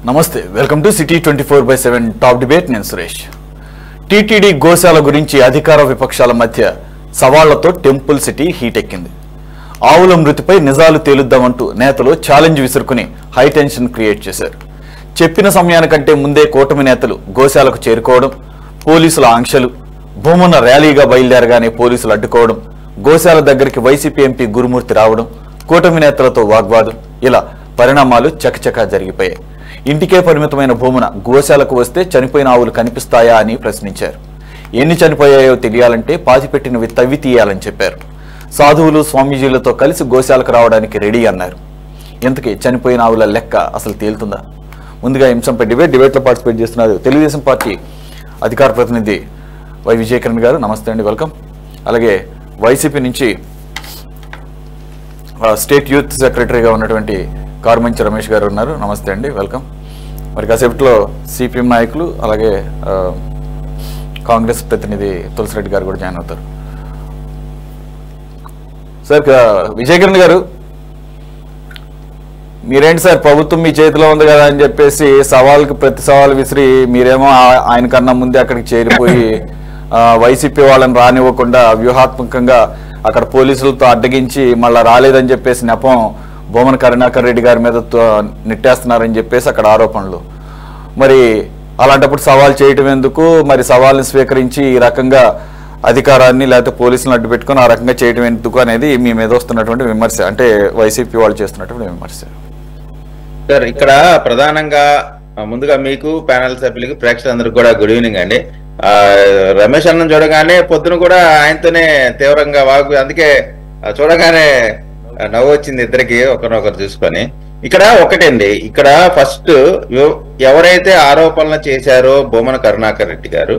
నమస్తే, welcome to city 24/7 top debate. నేను Suresh. TTD గోశాల గురించి అధికార విపక్షాల మధ్య సవాళ్లతో టెంపుల్ సిటీ హీట్ ఎక్కింది. ఆవుల మృతిపై నిజాలు తేలుద్దామంటూ నేతలు ఛాలెంజ్ విసురుకుని హైటెన్షన్ క్రియేట్ చేశారు. చెప్పిన సమయానికంటే ముందే కూటమి నేతలు గోశాలకు చేరుకోవడం, పోలీసుల ఆంక్షలు, భూమున్న ర్యాలీగా బయలుదేరగానే పోలీసులు అడ్డుకోవడం, గోశాల దగ్గరికి వైసీపీ ఎంపీ గురుమూర్తి రావడం, కూటమి నేతలతో వాగ్వాదం, ఇలా పరిణామాలు చకచకా జరిగిపోయాయి. ఇంటికే పరిమితమైన భూమున గోశాలకు వస్తే చనిపోయిన ఆవులు కనిపిస్తాయా అని ప్రశ్నించారు. ఎన్ని చనిపోయాయో తెలియాలంటే పాతిపెట్టినవి తవ్వి తీయాలని చెప్పారు. సాధువులు స్వామీజీలతో కలిసి గోశాలకు రావడానికి రెడీ అన్నారు. ఇంతకీ చనిపోయిన ఆవుల లెక్క అసలు తేలుతుందా? ముందుగా అంశంపై డిబేట్లో పార్టిసిపేట్ చేస్తున్నారు తెలుగుదేశం పార్టీ అధికార ప్రతినిధి వై విజయకిరణ్ గారు. నమస్తే అండి, వెల్కమ్. అలాగే వైసీపీ నుంచి స్టేట్ యూత్ సెక్రటరీగా ఉన్నటువంటి కారుమంచి రమేష్ గారు ఉన్నారు. నమస్తే అండి, వెల్కమ్. మరి కాసేపట్లో సిపిఎం నాయకులు అలాగే కాంగ్రెస్ ప్రతినిధి తులసిరెడ్డి గారు కూడా జాయిన్ అవుతారు. సార్, విజయకిరణ్ గారు, మీరేంటి సార్ ప్రభుత్వం మీ చేతిలో ఉంది కదా అని చెప్పేసి సవాల్కి ప్రతి సవాల్ విసిరి మీరేమో ఆయన కన్నా ముందే అక్కడికి చేరిపోయి వైసీపీ వాళ్ళని రానివ్వకుండా వ్యూహాత్మకంగా అక్కడ పోలీసులతో అడ్డగించి మళ్ళీ రాలేదని చెప్పేసి నెపం భూమన కరుణాకర్ రెడ్డి గారి మీద నెట్టేస్తున్నారని చెప్పేసి అక్కడ ఆరోపణలు. మరి అలాంటప్పుడు సవాల్ చేయటం ఎందుకు? మరి సవాల్ని స్వీకరించి ఈ రకంగా అధికారాన్ని లేకపోతే పోలీసులను అడ్డు పెట్టుకుని ఆ రకంగా చేయటం ఎందుకు అనేది మీ మీద వస్తున్నటువంటి విమర్శ, అంటే వైసీపీ వాళ్ళు చేస్తున్నటువంటి విమర్శ. సార్, ఇక్కడ ప్రధానంగా ముందుగా మీకు ప్యానల్ సభ్యులకి ప్రేక్షకులందరికీ కూడా గుడ్ ఈవినింగ్ అండి. రమేష్ అన్నం చూడగానే పొద్దున కూడా ఆయనతోనే తీవ్రంగా అందుకే చూడగానే నవ్వు వచ్చింది ఇద్దరికి ఒకరినొకరు చూసుకొని. ఇక్కడ ఒకటండి, ఇక్కడ ఫస్ట్ ఎవరైతే ఆరోపణలు చేశారో భూమన కరుణాకర్ రెడ్డి గారు,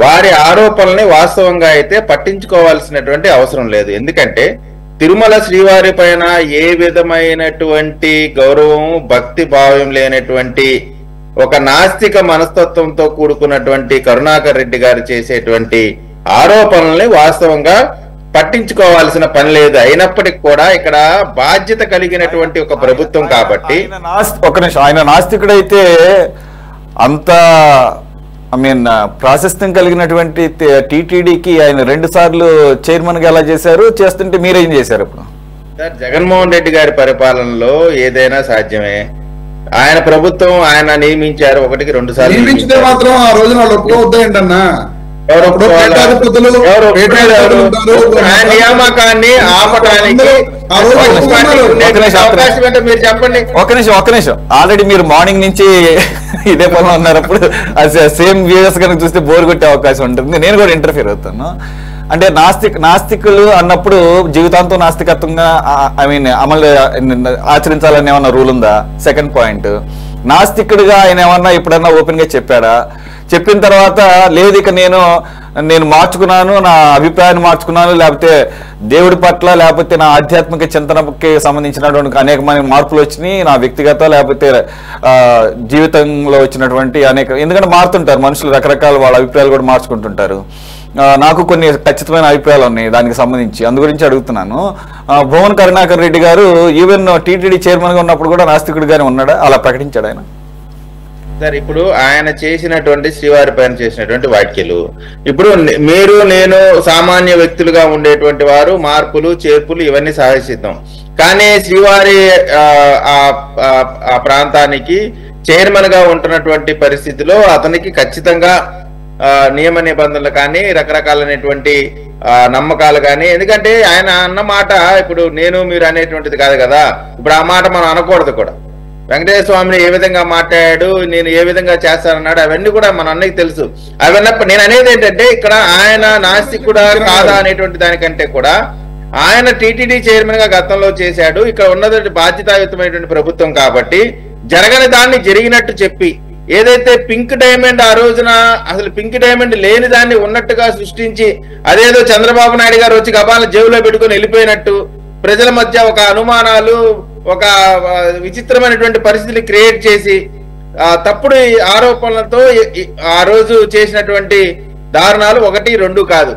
వారి ఆరోపణల్ని వాస్తవంగా అయితే పట్టించుకోవాల్సినటువంటి అవసరం లేదు. ఎందుకంటే తిరుమల శ్రీవారి పైన ఏ విధమైనటువంటి గౌరవం భక్తి భావం లేనటువంటి ఒక నాస్తిక మనస్తత్వంతో కూడుకున్నటువంటి కరుణాకర్ రెడ్డి గారు చేసేటువంటి ఆరోపణల్ని వాస్తవంగా పట్టించుకోవాల్సిన పని లేదు. అయినప్పటికీ కూడా ఇక్కడ బాధ్యత కలిగినటువంటి ఒక ప్రభుత్వం కాబట్టి ఆయన నాస్తికుడైతే అంత ప్రాశస్త్యం కలిగినటువంటి టీటీడీకి ఆయన 2 సార్లు చైర్మన్ గా ఎలా చేశారు? చేస్తుంటే మీరేం చేశారు? ఇప్పుడు సార్, జగన్మోహన్ రెడ్డి గారి పరిపాలనలో ఏదైనా సాధ్యమే. ఆయన ప్రభుత్వం ఆయన నియమించారు, 1-2 సార్లు నియమించితే మాత్రం ఆ రోజున వాళ్ళు ఒప్పుకోవద్దంటన్నా నియామకాన్ని ఆపడానికి మీరు చెప్పండి. ఒక నిమిషం. ఆల్రెడీ మీరు మార్నింగ్ నుంచి ఇదే పనిలో ఉన్నప్పుడు సేమ్ వ్యూస్ కనుక చూస్తే బోర్ కొట్టే అవకాశం ఉంటుంది. నేను కూడా ఇంటర్ఫియర్ అవుతాను. అంటే నాస్తికులు అన్నప్పుడు జీవితాంతం నాస్తికత్వంగా అమలు ఆచరించాలని ఏమన్నా రూల్ ఉందా? సెకండ్ పాయింట్, నాస్తికుడిగా ఆయన ఏమన్నా ఎప్పుడన్నా ఓపెన్ గా చెప్పాడా? చెప్పిన తర్వాత లేదు ఇక నేను మార్చుకున్నాను, నా అభిప్రాయాన్ని మార్చుకున్నాను, లేకపోతే దేవుడి పట్ల లేకపోతే నా ఆధ్యాత్మిక చింతనకి సంబంధించినటువంటి అనేకమైన మార్పులు వచ్చినాయి, నా వ్యక్తిగత లేకపోతే జీవితంలో వచ్చినటువంటి ఎందుకంటే మారుతుంటారు మనుషులు, రకరకాల వాళ్ళ అభిప్రాయాలు కూడా మార్చుకుంటుంటారు. నాకు కొన్ని ఖచ్చితమైన అభిప్రాయాలు ఉన్నాయి దానికి సంబంధించి, అందు గురించి అడుగుతున్నాను. భువన్ కరుణాకర్ రెడ్డి గారు ఈవెన్ టీటీడీ చైర్మన్ గా ఉన్నప్పుడు కూడా నాస్తికుడిగానే ఉన్నాడా? అలా ప్రకటించాడు ఆయన? సార్, ఇప్పుడు ఆయన చేసినటువంటి శ్రీవారి పైన చేసినటువంటి వ్యాఖ్యలు, ఇప్పుడు మీరు నేను సామాన్య వ్యక్తులుగా ఉండేటువంటి వారు మార్పులు చేర్పులు ఇవన్నీ సాహసిద్దాం. కానీ శ్రీవారి ఆ ప్రాంతానికి చైర్మన్ గా ఉంటున్నటువంటి పరిస్థితిలో అతనికి ఖచ్చితంగా నియమ నిబంధనలు కానీ రకరకాలైనటువంటి నమ్మకాలు కానీ, ఎందుకంటే ఆయన అన్న మాట ఇప్పుడు నేను మీరు అనేటువంటిది కాదు కదా. ఇప్పుడు ఆ మాట మనం అనకూడదు కూడా. వెంకటేశ్వర స్వామిని ఏ విధంగా మాట్లాడాడు, నేను ఏ విధంగా చేస్తానన్నాడు, అవన్నీ కూడా మన అన్నకి తెలుసు. అవన్నప్పుడు నేను అనేది ఏంటంటే ఇక్కడ ఆయన నాస్తికుడా కాదా అనేటువంటి దానికంటే కూడా ఆయన టీటీడీ చైర్మన్ గా గతంలో చేశాడు. ఇక్కడ ఉన్నటువంటి బాధ్యతాయుతమైనటువంటి ప్రభుత్వం కాబట్టి జరగని దాన్ని జరిగినట్టు చెప్పి, ఏదైతే పింక్ డైమండ్ ఆ రోజున అసలు పింక్ డైమండ్ లేని దాన్ని ఉన్నట్టుగా సృష్టించి అదేదో చంద్రబాబు నాయుడు గారు వచ్చి గబాలను జేబులో పెట్టుకుని వెళ్ళిపోయినట్టు ప్రజల మధ్య ఒక అనుమానాలు, ఒక విచిత్రమైనటువంటి పరిస్థితిని క్రియేట్ చేసి తప్పుడు ఆరోపణలతో ఆ రోజు చేసినటువంటి దారుణాలు 1-2 కాదు.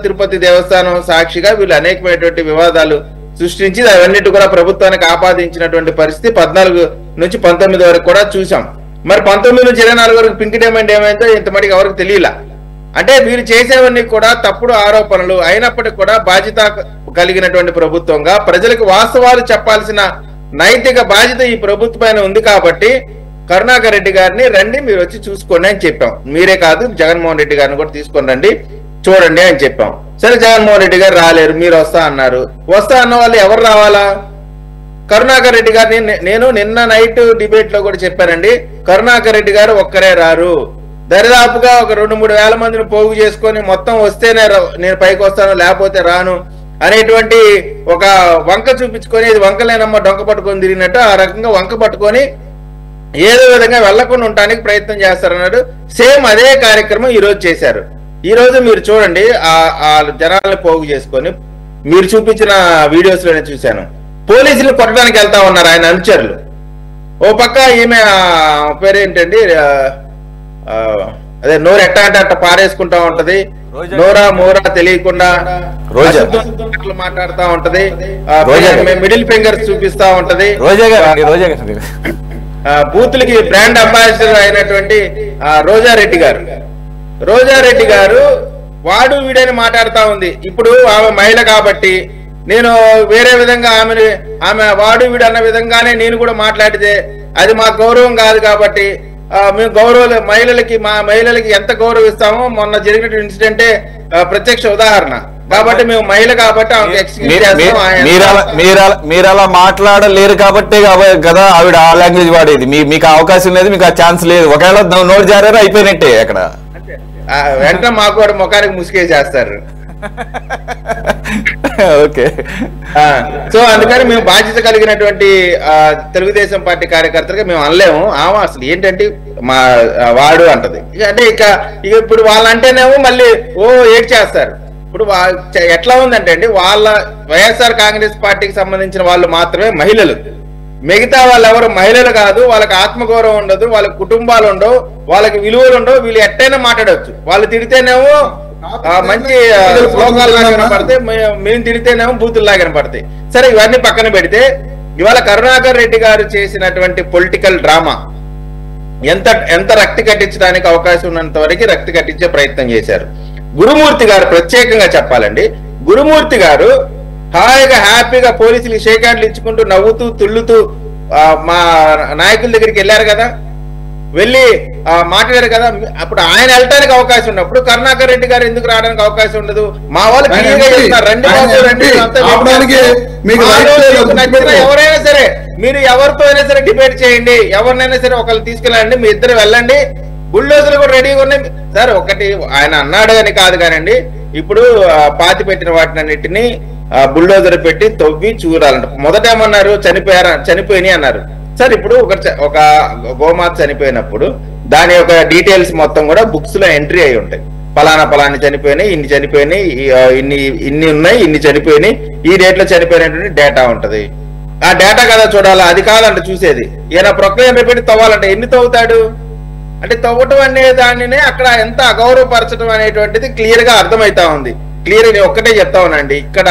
తిరుపతి దేవస్థానం సాక్షిగా వీళ్ళు అనేకమైనటువంటి వివాదాలు సృష్టించి అవన్నిటి కూడా ప్రభుత్వానికి ఆపాదించినటువంటి పరిస్థితి నుంచి 19 వరకు కూడా చూసాం. మరి 19 నుంచి 24 వరకు పింక్ డైమండ్ ఏమైందో ఇంతమటికి ఎవరికి తెలియలా. అంటే వీరు చేసేవన్నీ కూడా తప్పుడు ఆరోపణలు అయినప్పటికీ కూడా బాధ్యత కలిగినటువంటి ప్రభుత్వంగా ప్రజలకు వాస్తవాలు చెప్పాల్సిన నైతిక బాధ్యత ఈ ప్రభుత్వం ఉంది కాబట్టి కరుణాకర్ రెడ్డి గారిని రండి మీరు వచ్చి చూసుకోండి అని చెప్పాం. మీరే కాదు జగన్మోహన్ రెడ్డి గారిని కూడా తీసుకొని రండి చూడండి అని చెప్పాం. సరే జగన్మోహన్ రెడ్డి గారు రాలేరు, మీరు వస్తా అన్నారు. వస్తా అన్న వాళ్ళు ఎవరు రావాలా? కరుణాకర్ రెడ్డి గారిని నేను నిన్న నైట్ డిబేట్ లో కూడా చెప్పానండి, కరుణాకర్ రెడ్డి గారు ఒక్కరే రారు, దరిదాపుగా ఒక 2-3 వేల మందిని పోగు చేసుకొని మొత్తం వస్తేనే నేను పైకి వస్తాను లేకపోతే రాను అనేటువంటి ఒక వంక చూపించుకొని ఇది వంకలేనమ్మ డొంక పట్టుకొని తిరిగినట్టు ఆ రకంగా వంక పట్టుకొని ఏదో విధంగా వెళ్లకుండా ఉండడానికి ప్రయత్నం చేస్తారన్నాడు. సేమ్ అదే కార్యక్రమం ఈ రోజు చేశారు. ఈ రోజు మీరు చూడండి ఆ జనాలను పోగు చేసుకొని మీరు చూపించిన వీడియోస్ లోనే చూశాను, పోలీసులు కొట్టడానికి వెళ్తా ఉన్నారు ఆయన అనుచరులు. ఓ పక్క ఈమె పేరేంటండి అదే నోరు ఎట్ట అంటే అట్ట పారేసుకుంటా ఉంటది, నోరా మోరా తెలియకుండా మాట్లాడుతూ ఉంటది, మిడిల్ ఫింగర్స్ చూపిస్తా ఉంటది. బూతులకి బ్రాండ్ అంబాసిడర్ అయినటువంటి రోజారెడ్డి గారు వాడు వీడని మాట్లాడుతా ఉంది. ఇప్పుడు ఆమె మహిళ కాబట్టి నేను వేరే విధంగా ఆమె వాడు వీడు అన్న విధంగానే నేను కూడా మాట్లాడితే అది మా గౌరవం కాదు. కాబట్టి మేము మా మహిళలకి ఎంత గౌరవిస్తామో మొన్న జరిగిన ఇన్సిడెంటే ప్రత్యక్ష ఉదాహరణ. కాబట్టి మేము మహిళ కాబట్టి మీరు అలా మాట్లాడలేరు కాబట్టే కదా ఆవిడ ఆ లాంగ్వేజ్ వాడేది. మీకు అవకాశం లేదు, మీకు ఆ ఛాన్స్ లేదు. ఒకవేళ నోరు జారారు అయిపోయినట్టే అక్కడ. వెంటనే మాకు కూడా ముఖానికి ముసుగేసేస్తారు. ఓకే. సో అందుకని మేము బాధ్యత కలిగినటువంటి తెలుగుదేశం పార్టీ కార్యకర్తలుగా మేము అనలేము. అసలు ఏంటంటే మా వాడు అంటది. అంటే ఇక ఇప్పుడు వాళ్ళంటేనేమో మళ్ళీ ఏడ్ చేస్తారు. ఇప్పుడు ఎట్లా ఉందంటే అండి, వాళ్ళ వైఎస్ఆర్ కాంగ్రెస్ పార్టీకి సంబంధించిన వాళ్ళు మాత్రమే మహిళలు, మిగతా వాళ్ళు ఎవరు మహిళలు కాదు. వాళ్ళకి ఆత్మగౌరవం ఉండదు, వాళ్ళకి కుటుంబాలు ఉండవు, వాళ్ళకి విలువలు ఉండవు. వీళ్ళు ఎట్టైనా మాట్లాడవచ్చు. వాళ్ళు తిడితేనేమో మంచి శ్లోకాలు కనపడతాయి, మేము తిడితేనేమో బూతుల్లా కనపడతాయి. సరే ఇవన్నీ పక్కన పెడితే ఇవాళ కరుణాకర్ రెడ్డి గారు చేసినటువంటి పొలిటికల్ డ్రామా ఎంత రక్తి కట్టించడానికి అవకాశం ఉన్నంత వరకు రక్తి కట్టించే ప్రయత్నం చేశారు. గురుమూర్తి గారు ప్రత్యేకంగా చెప్పాలండి, గురుమూర్తి గారు హాయిగా హ్యాపీగా పోలీసులు షేక్ హ్యాండ్లు ఇచ్చుకుంటూ నవ్వుతూ తుళ్ళుతూ మా నాయకుల దగ్గరికి వెళ్ళారు కదా, వెళ్ళి మాట్లాడారు కదా. అప్పుడు ఆయన వెళ్ళటానికి అవకాశం ఉన్నప్పుడు కరుణాకర్ రెడ్డి గారు ఎందుకు రావడానికి అవకాశం ఉండదు? మా వాళ్ళు రండి ఎవరైనా సరే మీరు ఎవరితో అయినా సరే డిబేట్ చేయండి, ఎవరినైనా సరే ఒకళ్ళు తీసుకెళ్ళండి, మీ ఇద్దరు వెళ్ళండి, బుల్డోజర్లు కూడా రెడీగా ఉన్నాయి సార్. ఒకటి ఆయన అన్నాడు అని కాదు కానండి, ఇప్పుడు పాతి పెట్టిన వాటినన్నిటిని బుల్డోజర్ పెట్టి తవ్వి చూడాలంట. మొదట ఏమన్నారు, చనిపోయినాయి అన్నారు. సార్ ఇప్పుడు ఒక గోమాత చనిపోయినప్పుడు దాని యొక్క డీటెయిల్స్ మొత్తం కూడా బుక్స్ లో ఎంట్రీ అయి ఉంటాయి. పలానా చనిపోయినాయి, ఇన్ని చనిపోయినాయి, ఇన్ని ఉన్నాయి, ఇన్ని చనిపోయినాయి, ఈ డేట్ లో చనిపోయినటువంటి డేటా ఉంటది. ఆ డేటా కదా చూడాలా, అది కాదంట చూసేది. ఈయన ప్రొక్లైన్ పెట్టి తవ్వాలంటే ఎన్ని తవ్వుతాడు అంటే, తవ్వటం అనే దానినే అక్కడ ఎంత అగౌరవపరచడం అనేటువంటిది క్లియర్ గా అర్థమైతా ఉంది. క్లియర్ గా ఒక్కటే చెప్తా ఉన్నాండి, ఇక్కడ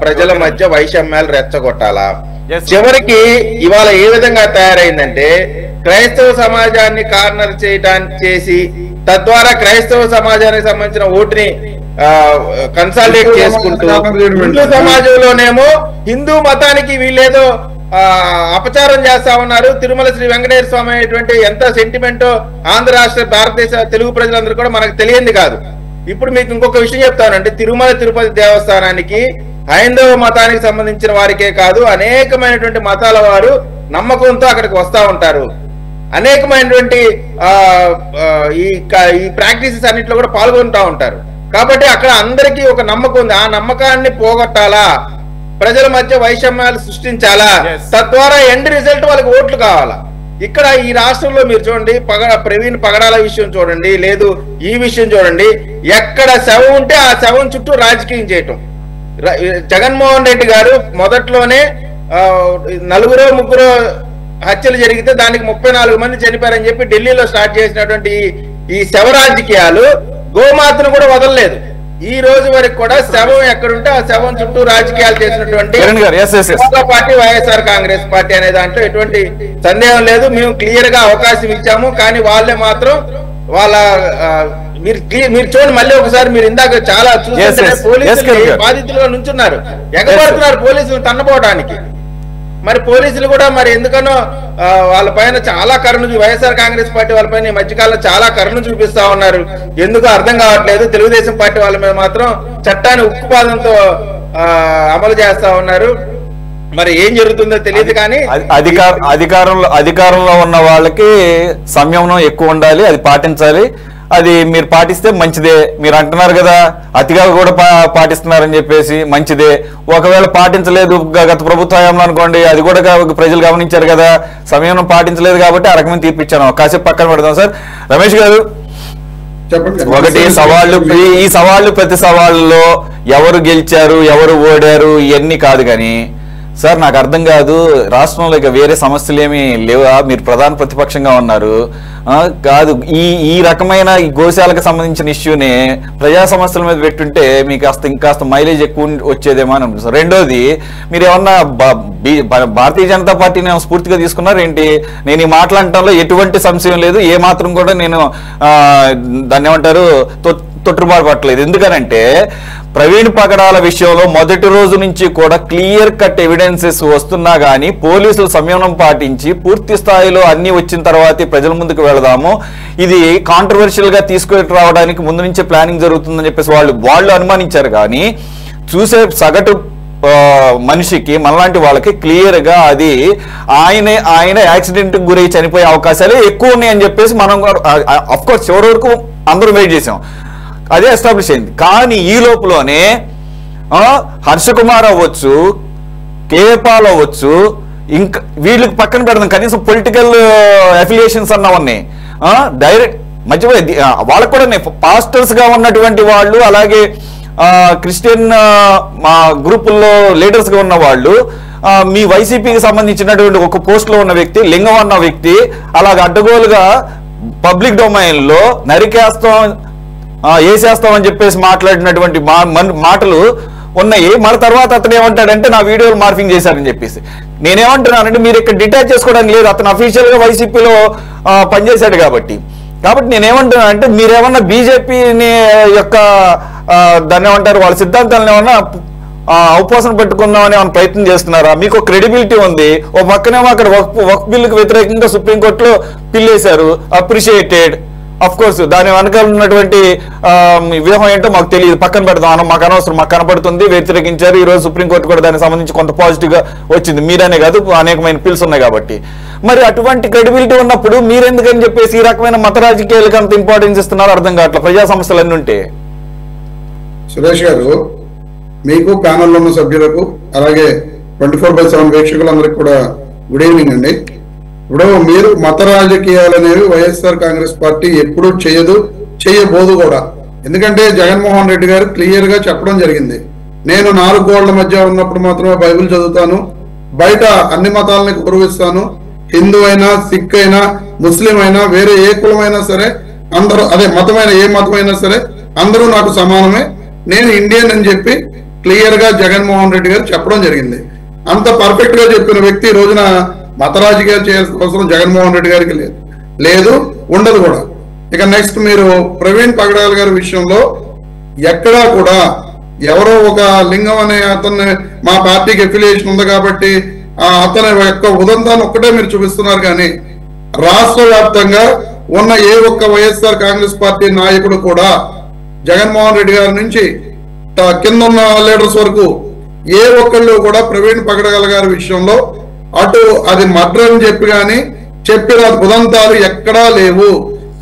ప్రజల మధ్య వైషమ్యాలు రెచ్చగొట్టాలా. చివరికి ఇవాళ ఏ విధంగా తయారైందంటే, క్రైస్తవ సమాజాన్ని కార్నర్ చేసి తద్వారా క్రైస్తవ సమాజానికి సంబంధించిన ఓటుని కన్సాలిడేట్ చేసుకుంటూ హిందూ సమాజంలోనేమో హిందూ మతానికి వీళ్ళేదో అపచారం చేస్తా ఉన్నారు. తిరుమల శ్రీ వెంకటేశ్వర స్వామి అనేటువంటి ఎంత సెంటిమెంటో ఆంధ్ర రాష్ట్ర భారతదేశ తెలుగు ప్రజలందరూ కూడా మనకు తెలియంది కాదు. ఇప్పుడు మీకు ఇంకొక విషయం చెప్తానంటే, తిరుమల తిరుపతి దేవస్థానానికి హైందవ మతానికి సంబంధించిన వారికే కాదు, అనేకమైనటువంటి మతాల వారు నమ్మకంతో అక్కడికి వస్తా ఉంటారు. అనేకమైనటువంటి ఈ ప్రాక్టీసెస్ అన్నింటిలో కూడా పాల్గొంటా ఉంటారు. కాబట్టి అక్కడ అందరికీ ఒక నమ్మకం ఉంది. ఆ నమ్మకాన్ని పోగొట్టాలా, ప్రజల మధ్య వైషమ్యాలు సృష్టించాలా, తద్వారా ఎండ్ రిజల్ట్ వాళ్ళకి ఓట్లు కావాలా. ఇక్కడ ఈ రాష్ట్రంలో మీరు చూడండి, ప్రవీణ్ పగడాల విషయం చూడండి, లేదు ఈ విషయం చూడండి, ఎక్కడ శవం ఉంటే ఆ శవం చుట్టూ రాజకీయం చేయటం. జగన్మోహన్ రెడ్డి గారు మొదట్లోనే 4-3 హత్యలు జరిగితే దానికి 34 మంది చనిపోయారని చెప్పి ఢిల్లీలో స్టార్ట్ చేసినటువంటి ఈ శవ రాజకీయాలు గోమాతను కూడా వదలలేదు. ఈ రోజు వరకు కూడా శవం ఎక్కడుంటే ఆ శవం చుట్టూ రాజకీయాలు చేసినటువంటి పార్టీ వైఎస్ఆర్ కాంగ్రెస్ పార్టీ అనే దాంట్లో ఎటువంటి సందేహం లేదు. మేము క్లియర్ గా అవకాశం ఇచ్చాము, కానీ వాళ్ళే మాత్రం వాళ్ళ మీరు చూడండి మళ్ళీ ఒకసారి, మీరు ఇందాక చాలా చూస్తుంటే పోలీసులు బాధితులుగా నుంచున్నారు, ఎగబడుతున్నారు పోలీసులు తన్నపోవడానికి. మరి పోలీసులు కూడా మరి ఎందుకనో వాళ్ళ పైన చాలా కరుణ, వైఎస్ఆర్ కాంగ్రెస్ పార్టీ వాళ్ళ పైన ఈ మధ్యకాలంలో చాలా కరుణ చూపిస్తా ఉన్నారు. ఎందుకో అర్థం కావట్లేదు. తెలుగుదేశం పార్టీ వాళ్ళ మీద మాత్రం చట్టాన్ని ఉక్కుపాదంతో అమలు చేస్తా ఉన్నారు. మరి ఏం జరుగుతుందో తెలియదు. కానీ అధికారంలో ఉన్న వాళ్ళకి సంయమనం ఎక్కువ ఉండాలి, అది పాటించాలి. అది మీరు పాటిస్తే మంచిదే. మీరు అంటున్నారు కదా అతిగా కూడా పాటిస్తున్నారని చెప్పేసి, మంచిదే. ఒకవేళ పాటించలేదు గత ప్రభుత్వ హయాంలో అనుకోండి, అది కూడా ప్రజలు గమనించారు కదా, సమయం పాటించలేదు కాబట్టి ఆ రకమైన తీర్పిచ్చాను. కాసేపు పక్కన పెడదాం సార్. రమేష్ గారు, ఒకటి సవాళ్ళు, ఈ సవాళ్ళు ప్రతి సవాళ్ళలో ఎవరు గెలిచారు ఎవరు ఓడారు ఇవన్నీ కాదు. కానీ సార్ నాకు అర్థం కాదు, రాష్ట్రంలో ఇక వేరే సమస్యలు ఏమీ లేవా? మీరు ప్రధాన ప్రతిపక్షంగా ఉన్నారు కాదు, ఈ రకమైన ఈ గోశాలకు సంబంధించిన ఇష్యూని ప్రజా సమస్యల మీద పెట్టుంటే మీకు ఇంకాస్త మైలేజ్ ఎక్కువ వచ్చేదేమో అని అనిపిస్తుంది. రెండోది, మీరు ఏమన్నా భారతీయ జనతా పార్టీని స్ఫూర్తిగా తీసుకున్నారు ఏంటి? నేను ఈ మాట్లాడటంలో ఎటువంటి సంశయం లేదు, ఏ మాత్రం కూడా నేను దాన్ని ఏమంటారు తొట్టుబాటు పట్టలేదు. ఎందుకనంటే ప్రవీణ్ పగడాల విషయంలో మొదటి రోజు నుంచి కూడా క్లియర్ కట్ ఎవిడెన్సెస్ వస్తున్నా కానీ పోలీసులు సంయమనం పాటించి పూర్తి స్థాయిలో అన్ని వచ్చిన తర్వాతే ప్రజల ముందుకు వెళదాము, ఇది కాంట్రవర్షియల్ గా తీసుకుని రావడానికి ముందు నుంచే ప్లానింగ్ జరుగుతుందని చెప్పేసి వాళ్ళు అనుమానించారు. కానీ చూసే సగటు మనిషికి, మనలాంటి వాళ్ళకి క్లియర్ గా అది ఆయన యాక్సిడెంట్ గురై చనిపోయే అవకాశాలు ఎక్కువ ఉన్నాయని చెప్పేసి మనం అఫ్ కోర్స్ చివరి వరకు అందరూ వెయిట్ చేసాం, అదే ఎస్టాబ్లిష్ అయింది. కానీ ఈ లోపలనే హర్ష కుమార్ అవ్వచ్చు, కేపాల్ అవ్వచ్చు, ఇంకా వీళ్ళకి పక్కన పెడదాం, కనీసం పొలిటికల్ అఫిలియేషన్స్ అన్న ఉన్నాయి, డైరెక్ట్ మధ్యపోయి వాళ్ళకు కూడా పాస్టర్స్ గా ఉన్నటువంటి వాళ్ళు, అలాగే క్రిస్టియన్ మా గ్రూపుల్లో లీడర్స్ గా ఉన్న వాళ్ళు, మీ వైసీపీకి సంబంధించినటువంటి ఒక పోస్ట్ లో ఉన్న వ్యక్తి, లింగం అన్న వ్యక్తి అలాగ అడ్డగోలుగా పబ్లిక్ డొమైన్ లో నరికేస్తాం వేసేస్తామని చెప్పేసి మాట్లాడినటువంటి మాటలు ఉన్నాయి. మరి తర్వాత అతను ఏమంటాడంటే నా వీడియోలు మార్ఫింగ్ చేశారని చెప్పేసి. నేనేమంటున్నానంటే మీరు ఇక్కడ డిటాచ్ చేసుకోవడానికి లేదు, అతను అఫీషియల్ గా వైసీపీలో పనిచేశాడు కాబట్టి నేనేమంటున్నానంటే మీరేమన్నా బీజేపీని యొక్క దాన్ని ఏమంటారు వాళ్ళ సిద్ధాంతాలను ఏమన్నా అవపోసన పెట్టుకుందామని ఏమైనా ప్రయత్నం చేస్తున్నారా? మీకు ఒక ఉంది, ఓ పక్కనేమో అక్కడ వక్ఫ్ బిల్లుకు వ్యతిరేకంగా సుప్రీంకోర్టులో పిల్లేశారు, అప్రిషియేటెడ్. అఫ్ కోర్స్ దాని వెనకాల ఉన్నటువంటి వ్యూహం ఏంటో మాకు తెలియదు, పక్కన పెడదాం, మాకు అనవసరం, మాకు కనపడుతుంది, వ్యతిరేకించారు. ఈ రోజు సుప్రీంకోర్టు కూడా దానికి సంబంధించి కొంత పాజిటివ్ గా వచ్చింది, మీరనే కాదు అనేకమైన పిల్స్ ఉన్నాయి కాబట్టి. మరి అటువంటి క్రెడిబిలిటీ ఉన్నప్పుడు మీరెందుకని చెప్పేసి ఈ రకమైన మత రాజకీయాలకు అంత ఇంపార్టెన్స్ ఇస్తున్నారు అర్థం కావట్లేదు. ప్రజా సమస్యలన్నీ ఉంటే. సురేష్ గారు, మీకు ప్యానల్లో ఉన్న సభ్యులకు అలాగే 24/7 వీక్షకులందరికీ కూడా గుడ్ ఈవినింగ్ అండి. ఇప్పుడు మీరు మత రాజకీయాలు అనేవి వైఎస్ఆర్ కాంగ్రెస్ పార్టీ ఎప్పుడూ చేయబోదు కూడా. ఎందుకంటే జగన్మోహన్ రెడ్డి గారు క్లియర్ గా చెప్పడం జరిగింది, నేను 4 గోళ్ల మధ్య ఉన్నప్పుడు మాత్రమే బైబిల్ చదువుతాను, బయట అన్ని మతాలని గౌరవిస్తాను, హిందూ అయినా, సిక్ అయినా, ముస్లిం అయినా, వేరే ఏ కులమైనా సరే అందరూ, అదే మతమైన ఏ మతమైనా సరే అందరూ నాకు సమానమే, నేను ఇండియన్ అని చెప్పి క్లియర్ గా జగన్మోహన్ రెడ్డి గారు చెప్పడం జరిగింది. అంత పర్ఫెక్ట్ గా చెప్పిన వ్యక్తి ఈ రోజున మత రాజకీయాలు చేయాల్సిన అవసరం జగన్మోహన్ రెడ్డి గారికి లేదు, ఉండదు కూడా. ఇక నెక్స్ట్, మీరు ప్రవీణ్ పగడాల గారి విషయంలో ఎక్కడా కూడా ఎవరో ఒక లింగం అనే అతన్ని మా పార్టీకి ఎఫిలియేషన్ ఉంది కాబట్టి అతని యొక్క ఉదంతాన్ని ఒక్కటే మీరు చూపిస్తున్నారు. కానీ రాష్ట్ర వ్యాప్తంగా ఉన్న ఏ ఒక్క వైఎస్ఆర్ కాంగ్రెస్ పార్టీ నాయకుడు కూడా జగన్మోహన్ రెడ్డి గారి నుంచి కింద ఉన్న లీడర్స్ వరకు ఏ ఒక్కళ్ళు కూడా ప్రవీణ్ పగడాల గారి విషయంలో అటు అది మర్డర్ అని చెప్పి కానీ చెప్పిన ఉదంతాలు ఎక్కడా లేవు.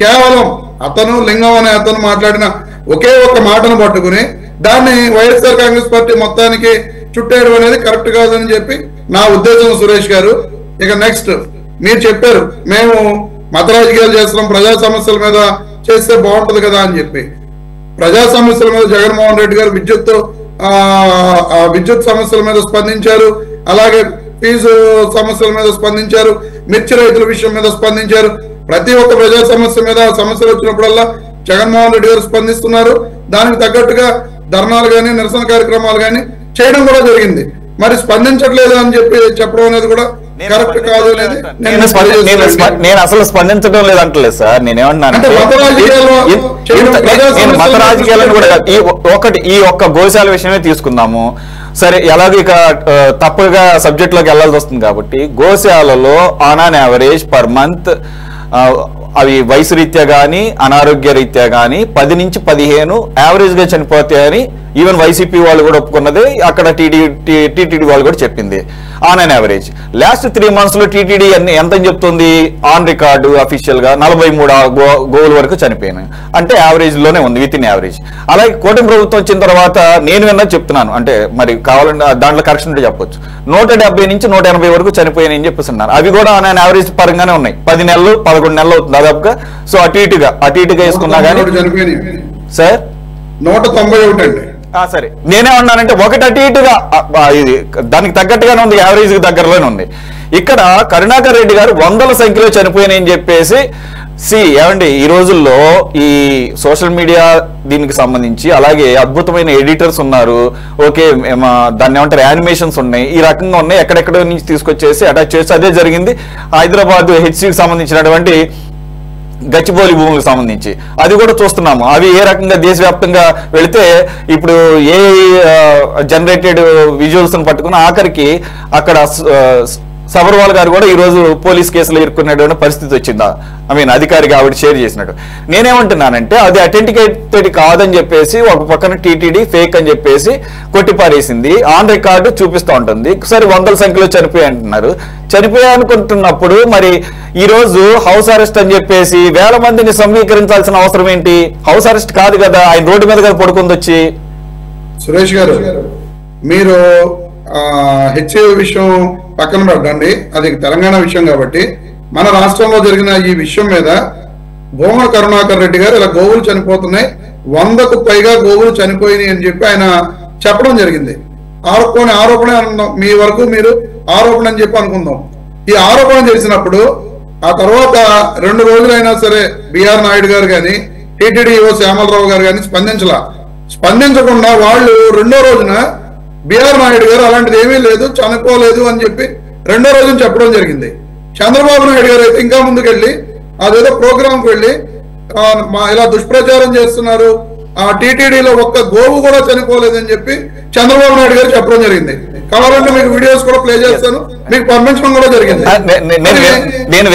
కేవలం అతను లింగం అనే అతను మాట్లాడిన ఒకే ఒక్క మాటను పట్టుకుని దాన్ని వైఎస్ఆర్ కాంగ్రెస్ పార్టీ మొత్తానికి చుట్టేయడం అనేది కరెక్ట్ కాదని చెప్పి నా ఉద్దేశం సురేష్ గారు. ఇక నెక్స్ట్, మీరు చెప్పారు మేము మత రాజకీయాలు చేస్తున్నాం, ప్రజా సమస్యల మీద చేస్తే బాగుంటది కదా అని చెప్పి. ప్రజా సమస్యల మీద జగన్మోహన్ రెడ్డి గారు విద్యుత్ సమస్యల మీద స్పందించారు, అలాగే ఫీజు సమస్యల మీద స్పందించారు, మిర్చి రైతుల విషయం మీద స్పందించారు. ప్రతి ఒక్క ప్రజా సమస్య మీద సమస్యలు వచ్చినప్పుడల్లా జగన్మోహన్ రెడ్డి గారు స్పందిస్తున్నారు. దానికి తగ్గట్టుగా ధర్నాలు కానీ నిరసన కార్యక్రమాలు కానీ చేయడం కూడా జరిగింది. మరి స్పందించట్లేదు అని చెప్పడం అనేది కూడా కరెక్ట్ కాదు అనేది నేను అసలు స్పందించడం లేదంటలేదు సార్. నేనేమన్నానంటే మత రాజకీయాలను కూడా ఈ ఒక్క గోశాల విషయమే తీసుకుందాము. సరే, ఎలాగో ఇక తప్పుగా సబ్జెక్ట్ లోకి వెళ్లాల్సి వస్తుంది కాబట్టి గోశాలలో on an average per month అవి వయసు రీత్యా కానీ అనారోగ్య రీత్యా కానీ 10 నుంచి 15 యావరేజ్ గా చనిపోతాయని ఈవెన్ వైసీపీ వాళ్ళు కూడా ఒప్పుకున్నది, అక్కడ టీటీడీ వాళ్ళు కూడా చెప్పింది on an average. Last 3 months లో టీటీడీ ఎంత చెప్తుంది ఆన్ రికార్డు అఫీషియల్ గా 43 గోవుల వరకు చనిపోయినాయి, అంటే యావరేజ్ లోనే ఉంది, విత్ ఇన్ యావరేజ్. అలాగే కూటమి ప్రభుత్వం వచ్చిన తర్వాత నేను విన్నది చెప్తున్నాను, అంటే మరి కావాలంటే దాంట్లో కరెక్షన్ ఉంటే చెప్పొచ్చు, 170 నుంచి 180 వరకు చనిపోయినాయి అని చెప్పేస్తున్నారు. అవి కూడా ఆన్ అన్ యావరేజ్ పరంగానే ఉన్నాయి, 10 నెలలు 11 నెలలు అవుతుంది దాదాపుగా. సో అటు ఇటుగా వేసుకున్నా కానీ సార్ 191 అండి. సరే, నేనే ఉన్నానంటే ఒకటి అటు ఇటుగా ఇది దానికి తగ్గట్టుగానే ఉంది, యావరేజ్ దగ్గరలోనే ఉంది. ఇక్కడ కరుణాకర్ రెడ్డి గారు 100ల సంఖ్యలో చనిపోయినాయని చెప్పేసి ఏమండి, ఈ రోజుల్లో ఈ సోషల్ మీడియా దీనికి సంబంధించి అలాగే అద్భుతమైన ఎడిటర్స్ ఉన్నారు. ఓకే, దాన్ని ఏమంటారు, యానిమేషన్స్ ఉన్నాయి, ఈ రకంగా ఉన్నాయి, ఎక్కడెక్కడ నుంచి తీసుకొచ్చేసి అటాచ్ చేసి అదే జరిగింది హైదరాబాద్ హెచ్సికి సంబంధించినటువంటి గచ్చిబౌలి భూములకు సంబంధించి. అది కూడా చూస్తున్నాము, అవి ఏ రకంగా దేశవ్యాప్తంగా వెళితే ఇప్పుడు ఏ జనరేటెడ్ విజువల్స్ పట్టుకుని ఆఖరికి అక్కడ సబర్వాల్ గారు కూడా ఈ రోజు పోలీస్ కేసులో ఇరుక్కునేటువంటి పరిస్థితి వచ్చిందా, అధికారి కాబట్టి షేర్ చేసినట్టు. నేనేమంటున్నానంటే అది అథెంటికేటెడ్ కాదని చెప్పేసి ఒక పక్కన టీటీడీ ఫేక్ అని చెప్పేసి కొట్టిపారేసింది, ఆన్ రికార్డు చూపిస్తూ ఉంటుంది. సరే, 100ల సంఖ్యలో చనిపోయి అంటున్నారు. చనిపోయా అనుకుంటున్నప్పుడు మరి ఈ రోజు హౌస్ అరెస్ట్ అని చెప్పేసి 1000 మందిని సమీకరించాల్సిన అవసరం ఏంటి? హౌస్ అరెస్ట్ కాదు కదా, ఆయన రోడ్డు మీద కదా పడుకుంది వచ్చి. సురేష్ గారు, మీరు హెచ్ఏ విషయం పక్కన పెట్టండి, అది తెలంగాణ విషయం కాబట్టి. మన రాష్ట్రంలో జరిగిన ఈ విషయం మీద భూమన కరుణాకర్ రెడ్డి గారు ఇలా గోవులు చనిపోతున్నాయి, 100కు పైగా గోవులు చనిపోయినాయి అని చెప్పి ఆయన చెప్పడం జరిగింది. ఆరోపణ అనుకుందాం, మీ వరకు మీరు ఆరోపణ అని చెప్పి అనుకుందాం. ఈ ఆరోపణ చేసినప్పుడు ఆ తర్వాత 2 రోజులైనా సరే బిఆర్ నాయుడు గారు కానీ టీటీడీ శ్యామలరావు గారు కానీ స్పందించకుండా వాళ్ళు 2వ రోజున బిఆర్ నాయుడు గారు అలాంటిది ఏమీ లేదు, చనిపోలేదు అని చెప్పి 2వ రోజున చెప్పడం జరిగింది. చంద్రబాబు నాయుడు గారు అయితే ఇంకా ముందుకెళ్ళి అదేదో ప్రోగ్రాంకి వెళ్ళి ఇలా దుష్ప్రచారం చేస్తున్నారు, ఆ టీటీడీలో ఒక్క గోవు కూడా చనిపోలేదని చెప్పి చంద్రబాబు నాయుడు గారు చెప్పడం జరిగింది. కావాలంటే మీకు వీడియోస్ కూడా ప్లే చేస్తాను, మీకు పంపించడం కూడా జరిగింది. నేను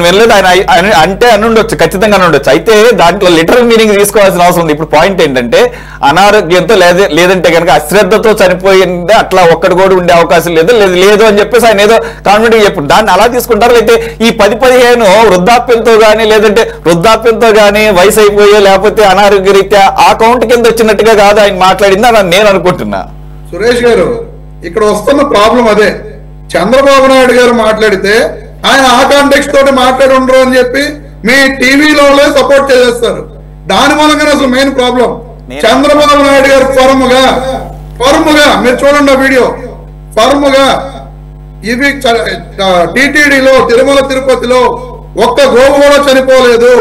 వినలేదు ఆయన అంటే అని ఉండొచ్చు, ఖచ్చితంగా ఉండొచ్చు. అయితే దాంట్లో లిటరల్ మీనింగ్ తీసుకోవాల్సిన అవసరం ఉంది. ఇప్పుడు పాయింట్ ఏంటంటే అనారోగ్యంతో లేదంటే కనుక అశ్రద్ధతో చనిపోయింది అట్లా ఒక్కడు కూడా ఉండే అవకాశం లేదు అని చెప్పేసి ఆయన ఏదో కాన్ఫిడెంట్ చెప్పారు. దాన్ని అలా తీసుకుంటారు. అయితే ఈ 10-15 వృద్ధాప్యంతో కానీ లేదంటే వృద్ధాప్యంతో కానీ వయసు అయిపోయే లేకపోతే అనారోగ్య రీత్యా ఆ కౌంట్ కింద వచ్చినట్టుగా కాదు ఆయన మాట్లాడింది అని నేను అనుకుంటున్నా. సురేష్ గారు, ఇక్కడ వస్తున్న ప్రాబ్లం అదే. చంద్రబాబు నాయుడు గారు మాట్లాడితే ఆయన ఆ కాంటెక్స్ట్ తోటి మాట్లాడి ఉండరు అని చెప్పి మీ టీవీలో సపోర్ట్ చేసేస్తారు. దాని మూలంగానే అసలు మెయిన్ ప్రాబ్లం. చంద్రబాబు నాయుడు గారు ఫర్ముగా మీరు చూడండి ఆ వీడియో, ఫర్ముగా ఇవి టీటీడీలో తిరుమల తిరుపతిలో ఒక్క గోవు కూడా చనిపోలేదు,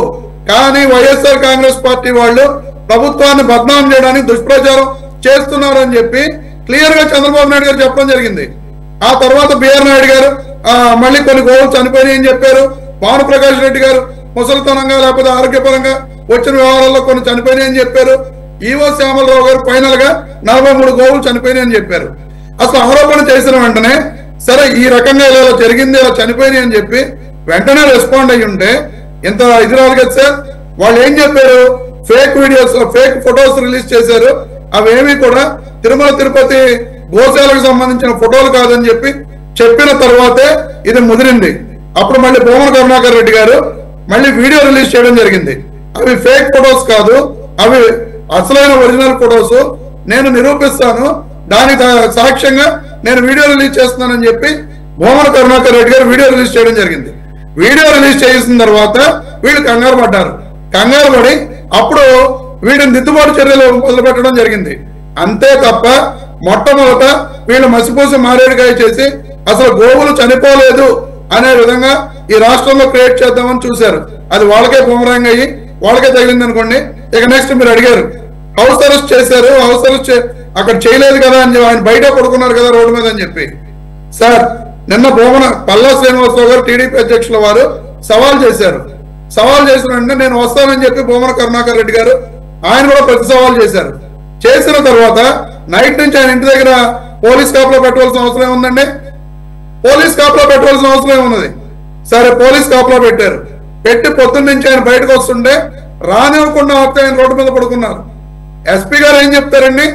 కానీ వైఎస్ఆర్ కాంగ్రెస్ పార్టీ వాళ్ళు ప్రభుత్వాన్ని బద్నాం చేయడానికి దుష్ప్రచారం చేస్తున్నారని చెప్పి క్లియర్ గా చంద్రబాబు నాయుడు గారు చెప్పడం జరిగింది. ఆ తర్వాత బిఆర్ నాయుడు గారు మళ్ళీ కొన్ని గోవులు చనిపోయినాయి అని చెప్పారు. భానుప్రకాష్ రెడ్డి గారు ముసలితనంగా లేకపోతే ఆరోగ్యపరంగా వచ్చిన వ్యవహారాల్లో కొన్ని చనిపోయినాయి అని చెప్పారు. ఈవో శ్యామలరావు గారు ఫైనల్ గా 43 గోవులు చనిపోయినాయి అని చెప్పారు. అసలు ఆరోపణ చేసిన వెంటనే సరే ఈ రకంగా ఇలా జరిగింది, ఇలా చనిపోయినాయి అని చెప్పి వెంటనే రెస్పాండ్ అయ్యి ఉంటే ఇంత ఇది రాదు కదా సార్. వాళ్ళు ఏం చెప్పారు, fake videos fake photos release చేశారు, అవేమీ కూడా తిరుమల తిరుపతి గోశాలకు సంబంధించిన ఫోటోలు కాదని చెప్పి చెప్పిన తర్వాతే ఇది ముదిరింది. అప్పుడు మళ్ళీ భూమన కరుణాకర్ రెడ్డి గారు మళ్ళీ వీడియో రిలీజ్ చేయడం జరిగింది. అవి ఫేక్ ఫొటోస్ కాదు, అవి అసలైన ఒరిజినల్ ఫొటోస్, నేను నిరూపిస్తాను, దానికి సాక్ష్యంగా నేను వీడియో రిలీజ్ చేస్తున్నానని చెప్పి భూమన కరుణాకర్ రెడ్డి గారు వీడియో రిలీజ్ చేయడం జరిగింది. వీడియో రిలీజ్ చేసిన తర్వాత వీళ్ళు కంగారు పడి అప్పుడు వీడిని దిద్దుబాటు చర్యలు మొదలు పెట్టడం జరిగింది. అంతే తప్ప మొట్టమొదట వీళ్ళు మసిపూసి మారేడుకాయ చేసి అసలు గోవులు చనిపోలేదు అనే విధంగా ఈ రాష్ట్రంలో క్రియేట్ చేద్దామని చూశారు. అది వాళ్ళకే బూమరాంగ్ అయ్యి వాళ్ళకే తగిలింది అనుకోండి. ఇక నెక్స్ట్ మీరు అడిగారు హౌస్ అరెస్ట్ చేశారు, హౌస్ అరెస్ట్ అక్కడ చేయలేదు కదా అని ఆయన బయట పడుకున్నారు కదా రోడ్డు మీద అని చెప్పి. సార్ నిన్న పల్లా శ్రీనివాసరావు గారు టీడీపీ అధ్యక్షుల వారు సవాల్ చేశారు. సవాల్ చేసిన వెంటనే నేను వస్తానని చెప్పి భూమన కరుణాకర్ రెడ్డి గారు ఆయన కూడా ప్రతి సవాల్ చేశారు. చేసిన తర్వాత నైట్ నుంచి ఆయన ఇంటి దగ్గర పోలీస్ కాపులో పెట్టవలసిన అవసరం ఏముందండి? పోలీస్ కాపులో పెట్టవలసిన అవసరం ఏమున్నది? సరే పోలీస్ కాపులో పెట్టారు. పెట్టి పొద్దున్న నుంచి ఆయన బయటకు వస్తుంటే రానివ్వకుండా వస్తే ఆయన రోడ్డు మీద పడుకున్నారు. ఎస్పీ గారు ఏం చెప్తారండి?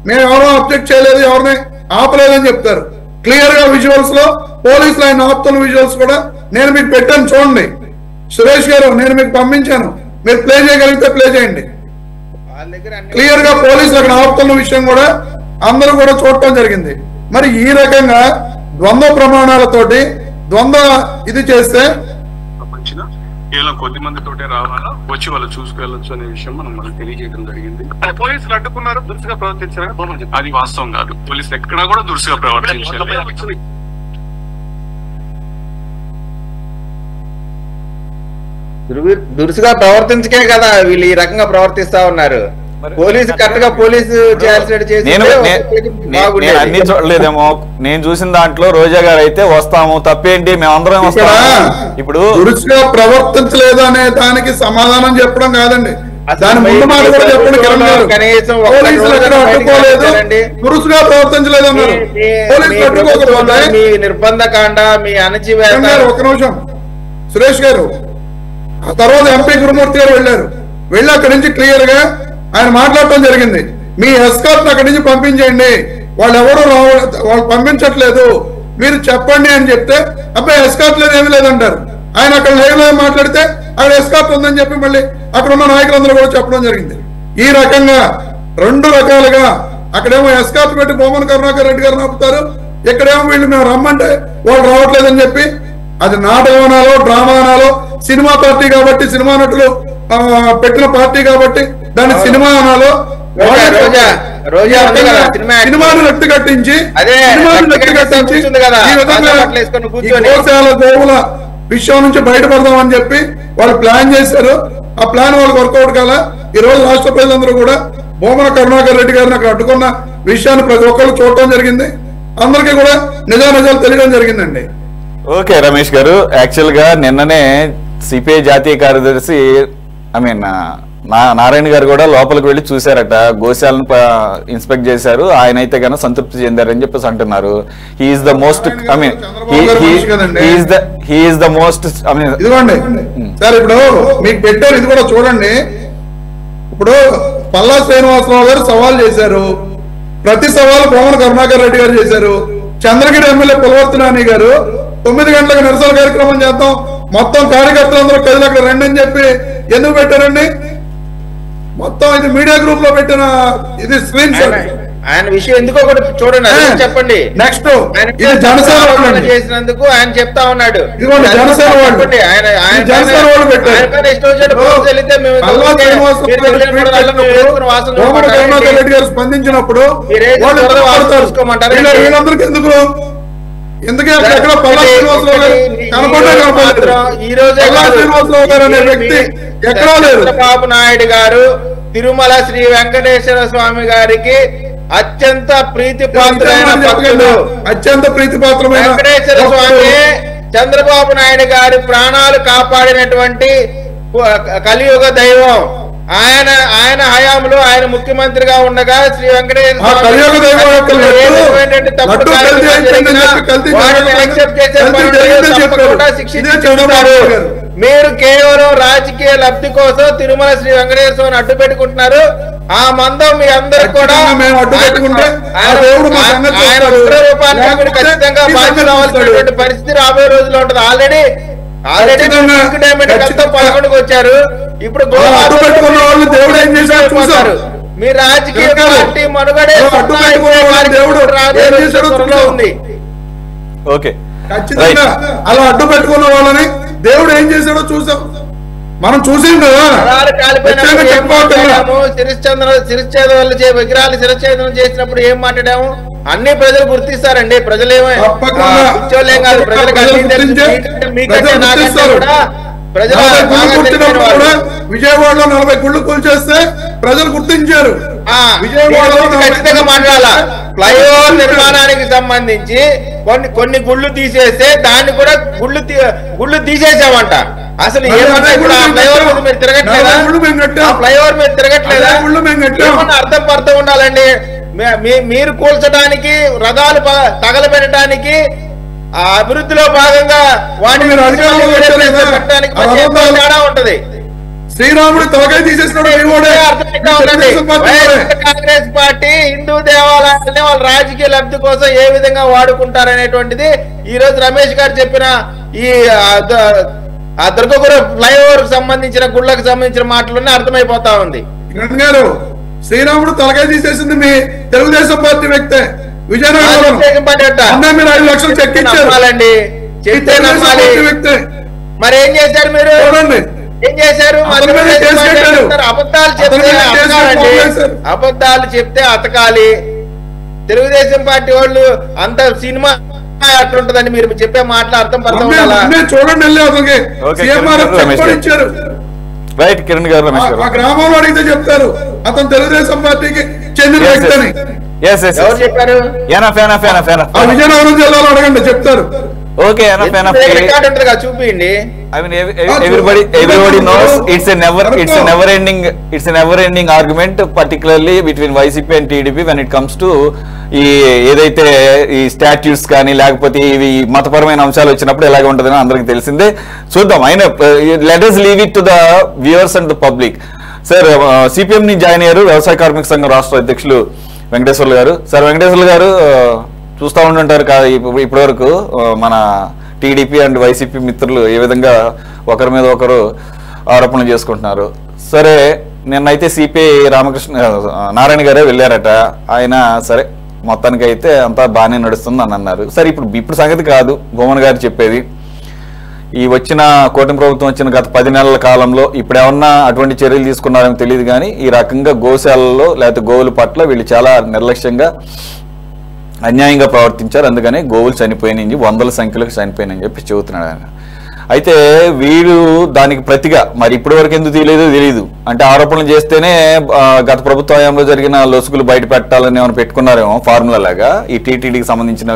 మేము ఎవరో అబ్జెక్ట్ చేయలేదు, ఎవరిని ఆపలేదని చెప్తారు. క్లియర్ గా విజువల్స్ లో పోలీసులు ఆయన ఆపుతున్న విజువల్స్ కూడా నేను మీకు పెట్టాను చూడండి. సురేష్ గారు నేను మీకు పంపించాను, మీరు ప్లే చేయగలిగితే ప్లే చేయండి. క్లియర్ గా పోలీసులు అక్కడ ఆపుతున్న విషయం కూడా అందరూ కూడా చూడటం జరిగింది. మరి ఈ రకంగా ద్వంద్వ ప్రమాణాలతోటి ద్వంద్వ ఇది చేస్తే కేవలం కొద్ది మందితోటే రావాలా, వచ్చి వాళ్ళు చూసుకెళ్ళొచ్చు అనే విషయం మనకు తెలియజేయడం జరిగింది. పోలీసులు అడ్డుకున్నారు, దురుసుగా ప్రవర్తించారు, అది వాస్తవం కాదు. పోలీసులు ఎక్కడా కూడా దురుసుగా ప్రవర్తించారు. దురుసుగా ప్రవర్తించకే కదా వీళ్ళు ఈ రకంగా ప్రవర్తిస్తా ఉన్నారు. పోలీసు కరెక్ట్ గా పోలీసు అన్ని చూడలేదేమో. నేను చూసిన దాంట్లో రోజా గారు అయితే వస్తాము, తప్పేంటి మేమందరం వస్తాము. ఇప్పుడు దురుసుగా ప్రవర్తించలేదు అనే దానికి సమాధానం చెప్పడం కాదండి, దాని ముందు మాట కూడా చెప్పండి. కిరణ్ గారు పోలీసులు ఎక్కడ అడ్డుకోలేదు, దురుసుగా ప్రవర్తించలేదు అన్నారు. పోలీసులు అడ్డుకోకపోతే మీ నిర్బంధకాండ, మీ అణచివేత. ఒక నిమిషం సురేష్ గారు, ఆ తర్వాత ఎంపీ గురుమూర్తి గారు వెళ్ళి అక్కడి నుంచి క్లియర్ గా ఆయన మాట్లాడటం జరిగింది. మీ ఎస్కార్ట్ అక్కడి నుంచి పంపించేయండి, వాళ్ళు ఎవరు వాళ్ళు పంపించట్లేదు, మీరు చెప్పండి అని చెప్తే అబ్బాయి ఎస్కార్ట్ లేదు ఏమీ లేదంటారు. ఆయన అక్కడ లైవ్ లో మాట్లాడితే అక్కడ ఎస్కార్ట్ ఉందని చెప్పి మళ్ళీ అక్కడ ఉన్న నాయకులందరూ కూడా చెప్పడం జరిగింది. ఈ రకంగా రెండు రకాలుగా అక్కడేమో ఎస్కార్ట్ పెట్టి భూమన కరుణాకర్ రెడ్డి గారిని ఆపుతారు, ఇక్కడేమో వీళ్ళు మేము రమ్మంటే వాళ్ళు రావట్లేదని చెప్పి. అది నాటకం అనాలో డ్రామా అనాలో, సినిమా పార్టీ కాబట్టి సినిమా నటులు పెట్టిన పార్టీ కాబట్టి దాన్ని సినిమా అనాలో, సినిమాను రక్తి కట్టించి గోశాల గోవుల విషయం నుంచి బయటపడదామని చెప్పి వాళ్ళు ప్లాన్ చేశారు. ఆ ప్లాన్ వాళ్ళకి వర్కౌట్ కాల. ఈ రోజు రాష్ట్ర ప్రజలందరూ కూడా భూమన కరుణాకర్ రెడ్డి గారిని అక్కడ అడ్డుకున్న విషయాన్ని ప్రతి ఒక్కరు చూడటం జరిగింది. అందరికీ కూడా నిజాలు తెలియడం జరిగిందండి. ఓకే రమేష్ గారు, యాక్చువల్ గా నిన్ననే సిపిఐ జాతీయ కార్యదర్శి నారాయణ గారు కూడా లోపలికి వెళ్ళి చూశారట, గోశాలను ఇన్స్పెక్ట్ చేశారు. ఆయన అయితే కన్నా సంతృప్తి చెందారని చెప్పేసి అంటున్నారు. హీఈస్ ద మోస్ట్ ఇదిగోండి సార్, ఇప్పుడు మీకు పెట్టారు, ఇది కూడా చూడండి. ఇప్పుడు పల్లా శ్రీనివాసరావు గారు సవాల్ చేశారు, ప్రతి సవాలు భూమన కరుణాకర్ రెడ్డి గారు చేశారు. చంద్రగిరి ఎమ్మెల్యే పులవర్తి నాని గారు 9 గంటలకు నిరసన కార్యక్రమం చేద్దాం, మొత్తం కార్యకర్తలందరూ కదిలి అక్కడ రండి అని చెప్పి ఎందుకు పెట్టారండి? మొత్తం ఇది మీడియా గ్రూప్ లో పెట్టిన ఇది స్క్రీన్ షాట్. ఆయన విషయం ఎందుకో కూడా చూడండి, చెప్పండి. నెక్స్ట్ ఇది జనసేన వాళ్ళు చేసినందుకు ఆయన చెప్తా ఉన్నాడు. ఇదిగోండి జనసేన వాళ్ళు, జనసేన వాళ్ళు పెట్టారు. కరుణాకర్ రెడ్డి గారు స్పందించినప్పుడు వీళ్ళందరికీ ఎందుకే ఎక్కడ పల్లా శ్రీనివాసరావు గారు ఈ రోజే శ్రీనివాసరావు గారు అనే వ్యక్తి ఎక్కడా లేదు. చంద్రబాబు నాయుడు గారు తిరుమల శ్రీ వెంకటేశ్వర స్వామి గారికి అత్యంత ప్రీతిపాత్రమైన భక్తుడు. అత్యంత ప్రీతిపాత్రమైన వెంకటేశ్వర స్వామి చంద్రబాబు నాయుడు గారి ప్రాణాలు కాపాడినటువంటి కలియుగ దైవం. ఆయన హయాంలో ఆయన ముఖ్యమంత్రిగా ఉండగా శ్రీ వెంకటేశ్వర శిక్షించుకుంటారు. మీరు కేవలం రాజకీయ లబ్ధి కోసం తిరుమల శ్రీ వెంకటేశ్వర స్వామిని అడ్డు పెట్టుకుంటున్నారు. ఆ మందం మీ అందరూ కూడా ఆయన ఉగ్ర రూపానికి మీరు ఖచ్చితంగా బాధ్యత రావాల్సినటువంటి పరిస్థితి రాబోయే రోజుల్లో ఉంటుంది. ఆల్రెడీ 11కు వచ్చారు. ఇప్పుడు మీ రాజకీయ పార్టీ మనుగడే ఉంది. ఓకే, ఖచ్చితంగా అలా అడ్డు పెట్టుకున్న వాళ్ళని దేవుడు ఏం చేశాడో చూసాం, మనం చూసాం కదా. విగ్రహాలు శిరచ్ఛేదనం చేసినప్పుడు ఏం మాట్లాడాము అన్ని ప్రజలు గుర్తిస్తారండి. ప్రజలేమో పిచ్చోళ్ళేం కాదు, ప్రజలకు మీకంటే నాకంటే కూడా విజయవాడలో 40 గుళ్ళు కూల్చేస్తే ప్రజలు గుర్తించారు. విజయవాడలో ఖచ్చితంగా మాట్లాడాలా. ఫ్లైఓవర్ నిర్మాణానికి సంబంధించి కొన్ని గుళ్ళు తీసేస్తే దాన్ని కూడా గుళ్ళు తీసేసామంట. అసలు ఫ్లైఓవర్ మీద మీరు తిరగట్లేదా? ఫ్లైఓవర్ మీద తిరగట్లేదా? ఏమన్నా అర్థం ఉండాలండి. మీరు కూల్చడానికి, రథాలు తగలబెట్టడానికి, ఆ అభివృద్ధిలో భాగంగా వాటిని తేడా ఉంటది. శ్రీరాముడు తలకాయ తీసేసినాడు. కాంగ్రెస్ పార్టీ హిందూ దేవాలయాన్ని వాళ్ళ రాజకీయ లబ్ధి కోసం ఏ విధంగా వాడుకుంటారనేటువంటిది ఈ రోజు రమేష్ గారు చెప్పిన ఈ దుర్గగురు ఫ్లైఓవర్ సంబంధించిన గుళ్ళకు సంబంధించిన మాటలన్నీ అర్థమైపోతా ఉంది. గారు శ్రీరాముడు తలకాయ తీసేసింది మీ తెలుగుదేశం పార్టీ వ్యక్తే. విజయనగరం 5 లక్షలు చెక్ ఇచ్చారండి. చెప్తే నమ్మాలి. మరి ఏం చేశారు మీరు? ఏం చేశారు? అబద్ధాలు చెప్తే అతకాలి. తెలుగుదేశం పార్టీ వాళ్ళు అంత సినిమా అట్లుంటదండి. మీరు చెప్పే మాటలు అర్థం ఇచ్చారు. రైట్ కిరణ్ గారు, రమేష్ గారు. ఆ గ్రామంలో అడిగితే చెప్తారు అతను తెలుగుదేశం పార్టీకి చెందిన వ్యక్తి అని. ఎవరు చెప్పారు? విజయనగరం జిల్లాలో అడగండి, చెప్తారు. Okay, చూపించండి. I mean, everybody knows it's a never ending argument, particularly between YCP and TDP when it comes to ఏదైతే ఈ స్టాట్యూట్స్ కానీ లేకపోతే ఇవి మతపరమైన అంశాలు వచ్చినప్పుడు ఎలాగ ఉంటుందని అందరికి తెలిసిందే. చూద్దాం. అయినా let us leave it to the viewers and the public. Sir, CPM ని జాయిన్ అయ్యారు వ్యవసాయ కార్మిక సంఘం రాష్ట్ర అధ్యక్షులు వెంకటేశ్వర్లు గారు. సార్, వెంకటేశ్వర్లు గారు చూస్తూ ఉంటుంటారు కదా ఇప్పటి వరకు మన టీడీపీ అండ్ వైసీపీ మిత్రులు ఏ విధంగా ఒకరి మీద ఒకరు ఆరోపణలు చేసుకుంటున్నారు. సరే, నిన్నైతే సిపిఐ నారాయణ గారే వెళ్ళారట. ఆయన సరే మొత్తానికి అయితే అంతా బాగానే నడుస్తుంది అని అన్నారు. సరే, ఇప్పుడు సంగతి కాదు భువన్ గారు చెప్పేది. ఈ వచ్చిన కూటమి ప్రభుత్వం వచ్చిన గత 10 నెలల కాలంలో ఇప్పుడు ఏమన్నా అటువంటి చర్యలు తీసుకున్నారని తెలియదు, కానీ ఈ రకంగా గోశాలలో లేకపోతే గోవుల పట్ల వీళ్ళు చాలా నిర్లక్ష్యంగా అన్యాయంగా ప్రవర్తించారు. అందుకని గోవులు చనిపోయినాయి, 100ల సంఖ్యలోకి చనిపోయినాయని చెప్పి చెబుతున్నాడు ఆయన. అయితే వీరు దానికి ప్రతిగా మరి ఇప్పటి వరకు ఎందుకు తెలియదు అంటే ఆరోపణలు చేస్తేనే గత ప్రభుత్వ హయాంలో జరిగిన లొసుగులు బయట పెట్టాలని ఏమైనా పెట్టుకున్నారేమో ఫార్ములా లాగా. ఈ టీటీడీకి సంబంధించిన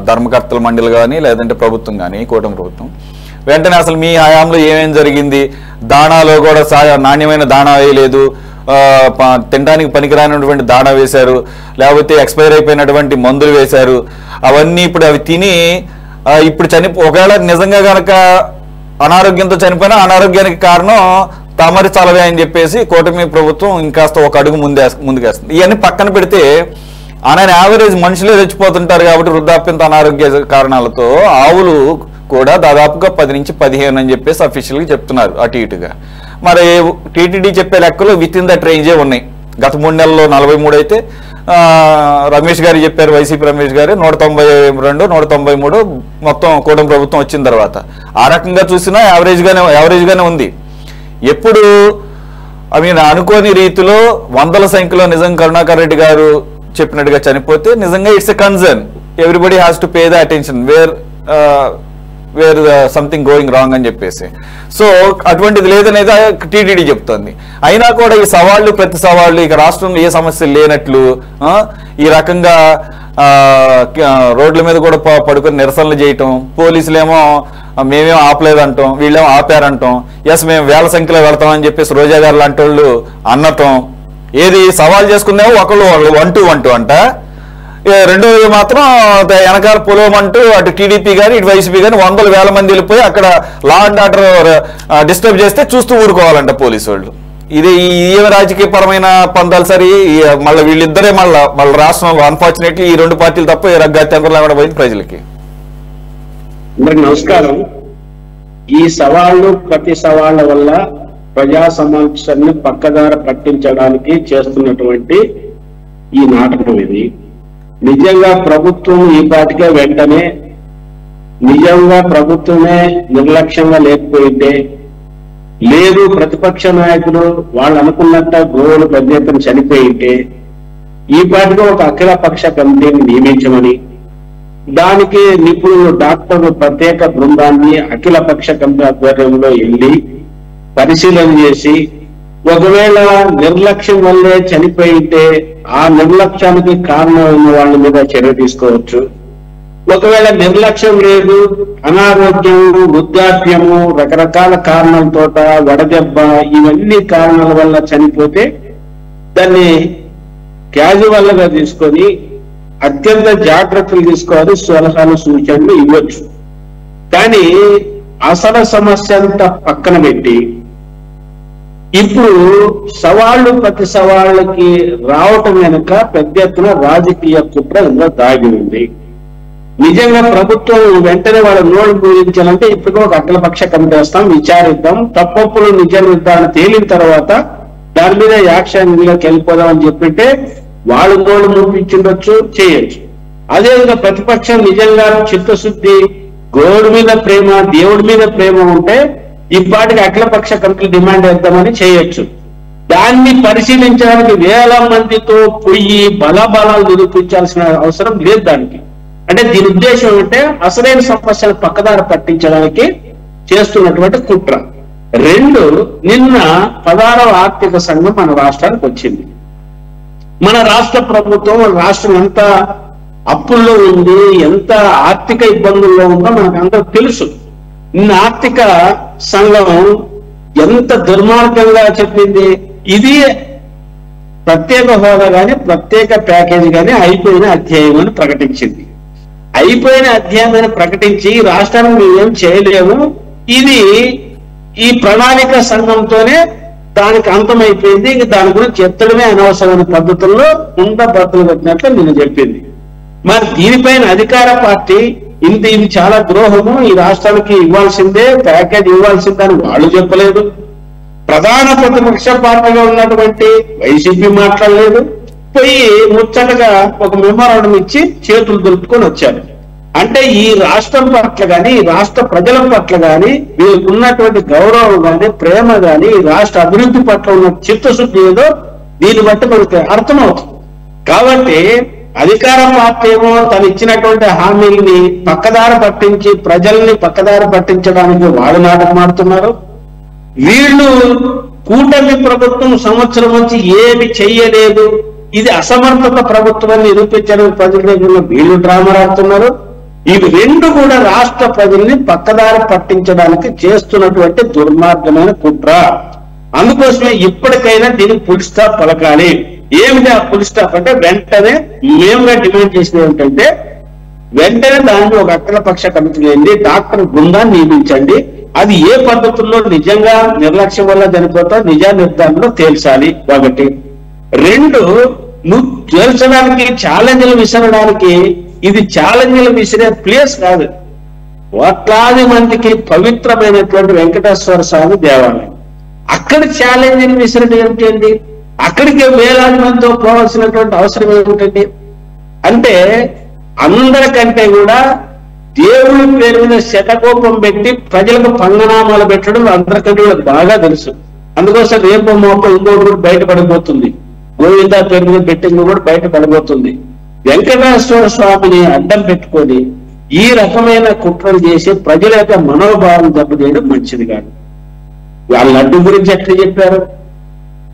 ధర్మకర్తల మండలి కానీ లేదంటే ప్రభుత్వం కానీ కూటమి ప్రభుత్వం వెంటనే అసలు మీ హయాంలో ఏమేం జరిగింది, దాణాలో కూడా నాణ్యమైన దాణా వేయలేదు, తినడానికి పనికిరానటువంటి దాణా వేశారు, లేకపోతే ఎక్స్పైర్ అయిపోయినటువంటి మందులు వేశారు, అవన్నీ ఇప్పుడు అవి తిని ఇప్పుడు ఒకవేళ నిజంగా కనుక అనారోగ్యంతో చనిపోయినా అనారోగ్యానికి కారణం తామరి చలవే అని చెప్పేసి కూటమి ప్రభుత్వం ఇంకాస్త ఒక అడుగు ముందుకేస్తుంది. ఇవన్నీ పక్కన పెడితే యావరేజ్ మనుషులే చచ్చిపోతుంటారు కాబట్టి వృద్ధాప్యంతో అనారోగ్య కారణాలతో ఆవులు కూడా దాదాపుగా 10 నుంచి 15 అని చెప్పేసి అఫీషియల్గా చెప్తున్నారు అటు ఇటుగా. మరి టీటీడీ చెప్పే లెక్కలు విత్ ఇన్ దట్ రేంజే ఉన్నాయి. గత 3 నెలల్లో 43 అయితే రమేష్ గారు చెప్పారు, వైసీపీ రమేష్ గారు 192, 193 మొత్తం కూటమి ప్రభుత్వం వచ్చిన తర్వాత. ఆ రకంగా చూసినా యావరేజ్గానే ఉంది. ఎప్పుడు అనుకోని రీతిలో 100ల సంఖ్యలో నిజంగా కరుణాకర్ రెడ్డి గారు చెప్పినట్టుగా చనిపోతే నిజంగా it's a concern. Everybody has to pay the attention where something going wrong అని చెప్పేసి. సో అటువంటిది లేదనేది టీటీడీ చెప్తోంది. అయినా కూడా ఈ ప్రతి సవాళ్ళు ఇక రాష్ట్రంలో ఏ సమస్యలు లేనట్లు ఈ రకంగా రోడ్ల మీద కూడా పడుకొని నిరసనలు చేయటం, పోలీసులేమో మేమేం ఆపలేదంటాం, వీళ్ళేమో ఆపారంటాం, ఎస్ మేము వేల సంఖ్యలో వెళ్తామని చెప్పేసి రోజా గారు లాంటి వాళ్ళు అనటం, ఏది సవాల్ చేసుకున్నామో ఒకళ్ళు 1-2 అంట, రెండోది మాత్రం వెనకాల పొలవమంటూ అటు టీడీపీ కానీ ఇటు వైసీపీ కానీ 100,000 మంది వెళ్ళిపోయి అక్కడ లా అండ్ ఆర్డర్ డిస్టర్బ్ చేస్తే చూస్తూ ఊరుకోవాలంట పోలీసు వాళ్ళు. ఇది ఏ రాజకీయ పరమైన పందాలు సరి. మళ్ళీ వీళ్ళిద్దరే మళ్ళీ రాష్ట్రంలో అన్ఫార్చునేట్లీ ఈ 2 పార్టీలు తప్ప ఏ గత్యంతరం లేకుండా పోయింది ప్రజలకి. అందరికి నమస్కారం. ఈ ప్రతి సవాళ్ల వల్ల ప్రజా సమస్యల్ని పక్కదార పట్టించడానికి చేస్తున్నటువంటి ఈ నాటకం ఇది. నిజంగా ప్రభుత్వం ఈ పాటికే వెంటనే నిజంగా ప్రభుత్వమే నిర్లక్ష్యంగా లేకపోయింటే, లేదు ప్రతిపక్ష నాయకులు వాళ్ళు అనుకున్నట్ట గోవులు పెద్ద ఎత్తున చనిపోయింటే ఈ పాటిగా ఒక అఖిలపక్ష కమిటీని నియమించమని దానికి నిపుణులు డాక్టర్లు ప్రత్యేక బృందాన్ని అఖిలపక్ష కమిటీ ఆధ్వర్యంలో వెళ్ళి పరిశీలన చేసి ఒకవేళ నిర్లక్ష్యం వల్లే చనిపోయితే ఆ నిర్లక్ష్యానికి కారణమైన వాళ్ళ మీద చర్య తీసుకోవచ్చు. ఒకవేళ నిర్లక్ష్యం లేదు, అనారోగ్యము, వృద్ధాప్యము, రకరకాల కారణాలతో వడదెబ్బ, ఇవన్నీ కారణాల వల్ల చనిపోతే దాన్ని క్యాజువల్ గా తీసుకొని అత్యంత జాగ్రత్తలు తీసుకోవాలి, సలహాలు సూచనలు ఇవ్వచ్చు. కానీ అసలు సమస్య అంతా పక్కన పెట్టి ఇప్పుడు సవాళ్లు ప్రతి సవాళ్ళకి రావటం వెనుక పెద్ద ఎత్తున రాజకీయ కుట్ర ఇందులో దాగి ఉంది. నిజంగా ప్రభుత్వం వెంటనే వాళ్ళ నోళ్ళు పూరించాలంటే ఇప్పుడు ఒక అఖిలపక్ష కమిటీ వేస్తాం, విచారిద్దాం, తప్పప్పులు నిజ నిర్ధారణ తేలిన తర్వాత దాని మీద యాక్షన్లోకి వెళ్ళిపోదాం అని చెప్పితే వాళ్ళు నోళ్ళు మూపించుండొచ్చు, చేయొచ్చు. అదేవిధంగా ప్రతిపక్షం నిజంగా చిత్తశుద్ధి, గోడు మీద ప్రేమ, దేవుడి మీద ప్రేమ ఉంటే ఇప్పటికి అఖిలపక్ష కమిటీ డిమాండ్ వేద్దామని చేయొచ్చు. దాన్ని పరిశీలించడానికి వేల మందితో పోయి బలాబలాలు నిరూపించాల్సిన అవసరం లేదు దానికి. అంటే దీని ఉద్దేశం ఏంటంటే అసలైన సమస్యను పక్కదారి పట్టించడానికి చేస్తున్నటువంటి కుట్ర. రెండు, నిన్న 16వ ఆర్థిక సంఘం మన రాష్ట్రానికి వచ్చింది. మన రాష్ట్ర ప్రభుత్వం, రాష్ట్రం ఎంత అప్పుల్లో ఉంది, ఎంత ఆర్థిక ఇబ్బందుల్లో ఉందో మనకు అందరూ తెలుసు. నిన్న ఆర్థిక సంఘం ఎంత దుర్మార్గంగా చెప్పింది, ఇది ప్రత్యేక హోదా కానీ ప్రత్యేక ప్యాకేజీ కానీ అయిపోయిన అధ్యాయం అని ప్రకటించింది. అయిపోయిన అధ్యాయం అని ప్రకటించి రాష్ట్రానికి మేమేం చేయలేము, ఇది ఈ ప్రణాళిక సంఘంతోనే దానికి అంతమైపోయింది, ఇంక దాని గురించి ఎత్తడమే అనవసరమైన పద్ధతుల్లో బద్దలు పెట్టినట్లు నేను చెప్పింది. మరి దీనిపైన అధికార పార్టీ ఇది చాలా ద్రోహము, ఈ రాష్ట్రానికి ఇవ్వాల్సిందే, ప్యాకేజ్ ఇవ్వాల్సిందని వాళ్ళు చెప్పలేదు. ప్రధాన ప్రతిపక్ష పార్టీగా ఉన్నటువంటి వైసీపీ మాట్లాడలేదు. పోయి ముచ్చటగా ఒక మెమోరాండం ఇచ్చి చేతులు దులుపుకొని వచ్చారు. అంటే ఈ రాష్ట్రం పట్ల కానీ, ఈ రాష్ట్ర ప్రజల పట్ల కానీ వీళ్ళకు ఉన్నటువంటి గౌరవం కానీ, ప్రేమ కానీ, ఈ రాష్ట్ర అభివృద్ధి పట్ల ఉన్న చిత్తశుద్ధి ఏదో దీన్ని బట్టి మనకి అర్థమవుతుంది. కాబట్టి అధికార పార్టీ ఏమో తను ఇచ్చినటువంటి హామీల్ని పక్కదారి పట్టించి ప్రజల్ని పక్కదారి పట్టించడానికి వాళ్ళు నాటకం ఆడుతున్నారు. వీళ్ళు కూటమి ప్రభుత్వం సంవత్సరం నుంచి ఏమి చెయ్యలేదు, ఇది అసమర్థత ప్రభుత్వాన్ని నిరూపించడానికి ప్రజల దగ్గర వీళ్ళు డ్రామా ఆడుతున్నారు. ఇవి రెండు కూడా రాష్ట్ర ప్రజల్ని పక్కదారి పట్టించడానికి చేస్తున్నటువంటి దుర్మార్గమైన కుట్ర. అందుకోసమే ఇప్పటికైనా దీనికి ఫుల్ స్టాప్ పలకాలి. ఏమిటి ఆ ఫుల్ స్టాప్ అంటే, వెంటనే మేముగా డిమాండ్ చేసినది ఏమిటంటే, వెంటనే దాన్ని ఒక అఖిలపక్ష కమిటీ వెళ్ళి డాక్టర్ బృందాన్ని నియమించండి. అది ఏ పద్ధతుల్లో నిజంగా నిర్లక్ష్యం వల్ల చనిపోతా నిజ నిర్ధారణలో తేల్చాలి. ఒకటి. రెండు, నువ్వు తేల్చడానికి ఛాలెంజ్లు విసరడానికి ఇది ఛాలెంజ్లు విసిరే ప్లేస్ కాదు. కోట్లాది మందికి పవిత్రమైనటువంటి వెంకటేశ్వర స్వామి దేవాలయం, అక్కడ ఛాలెంజ్ని విసరడం ఏమిటండి? అక్కడికి వేలాది మందితో పోవాల్సినటువంటి అవసరం ఏమిటండి? అంటే అందరికంటే కూడా దేవుడి పేరు మీద శతకోపం పెట్టి ప్రజలకు పంగనామాలు పెట్టడం అందరికంటే కూడా బాగా తెలుసు. అందుకోసం రేపు మోప ఇంకోటి కూడా బయటపడిపోతుంది, గోవిందా పేరు మీద పెట్టింది కూడా బయటపడిపోతుంది. వెంకటేశ్వర స్వామిని అడ్డం పెట్టుకొని ఈ రకమైన కుట్రలు చేసి ప్రజల యొక్క మనోభావం దెబ్బతీయడం మంచిది కాదు. వాళ్ళ లడ్డు గురించి ఎట్లా చెప్పారు,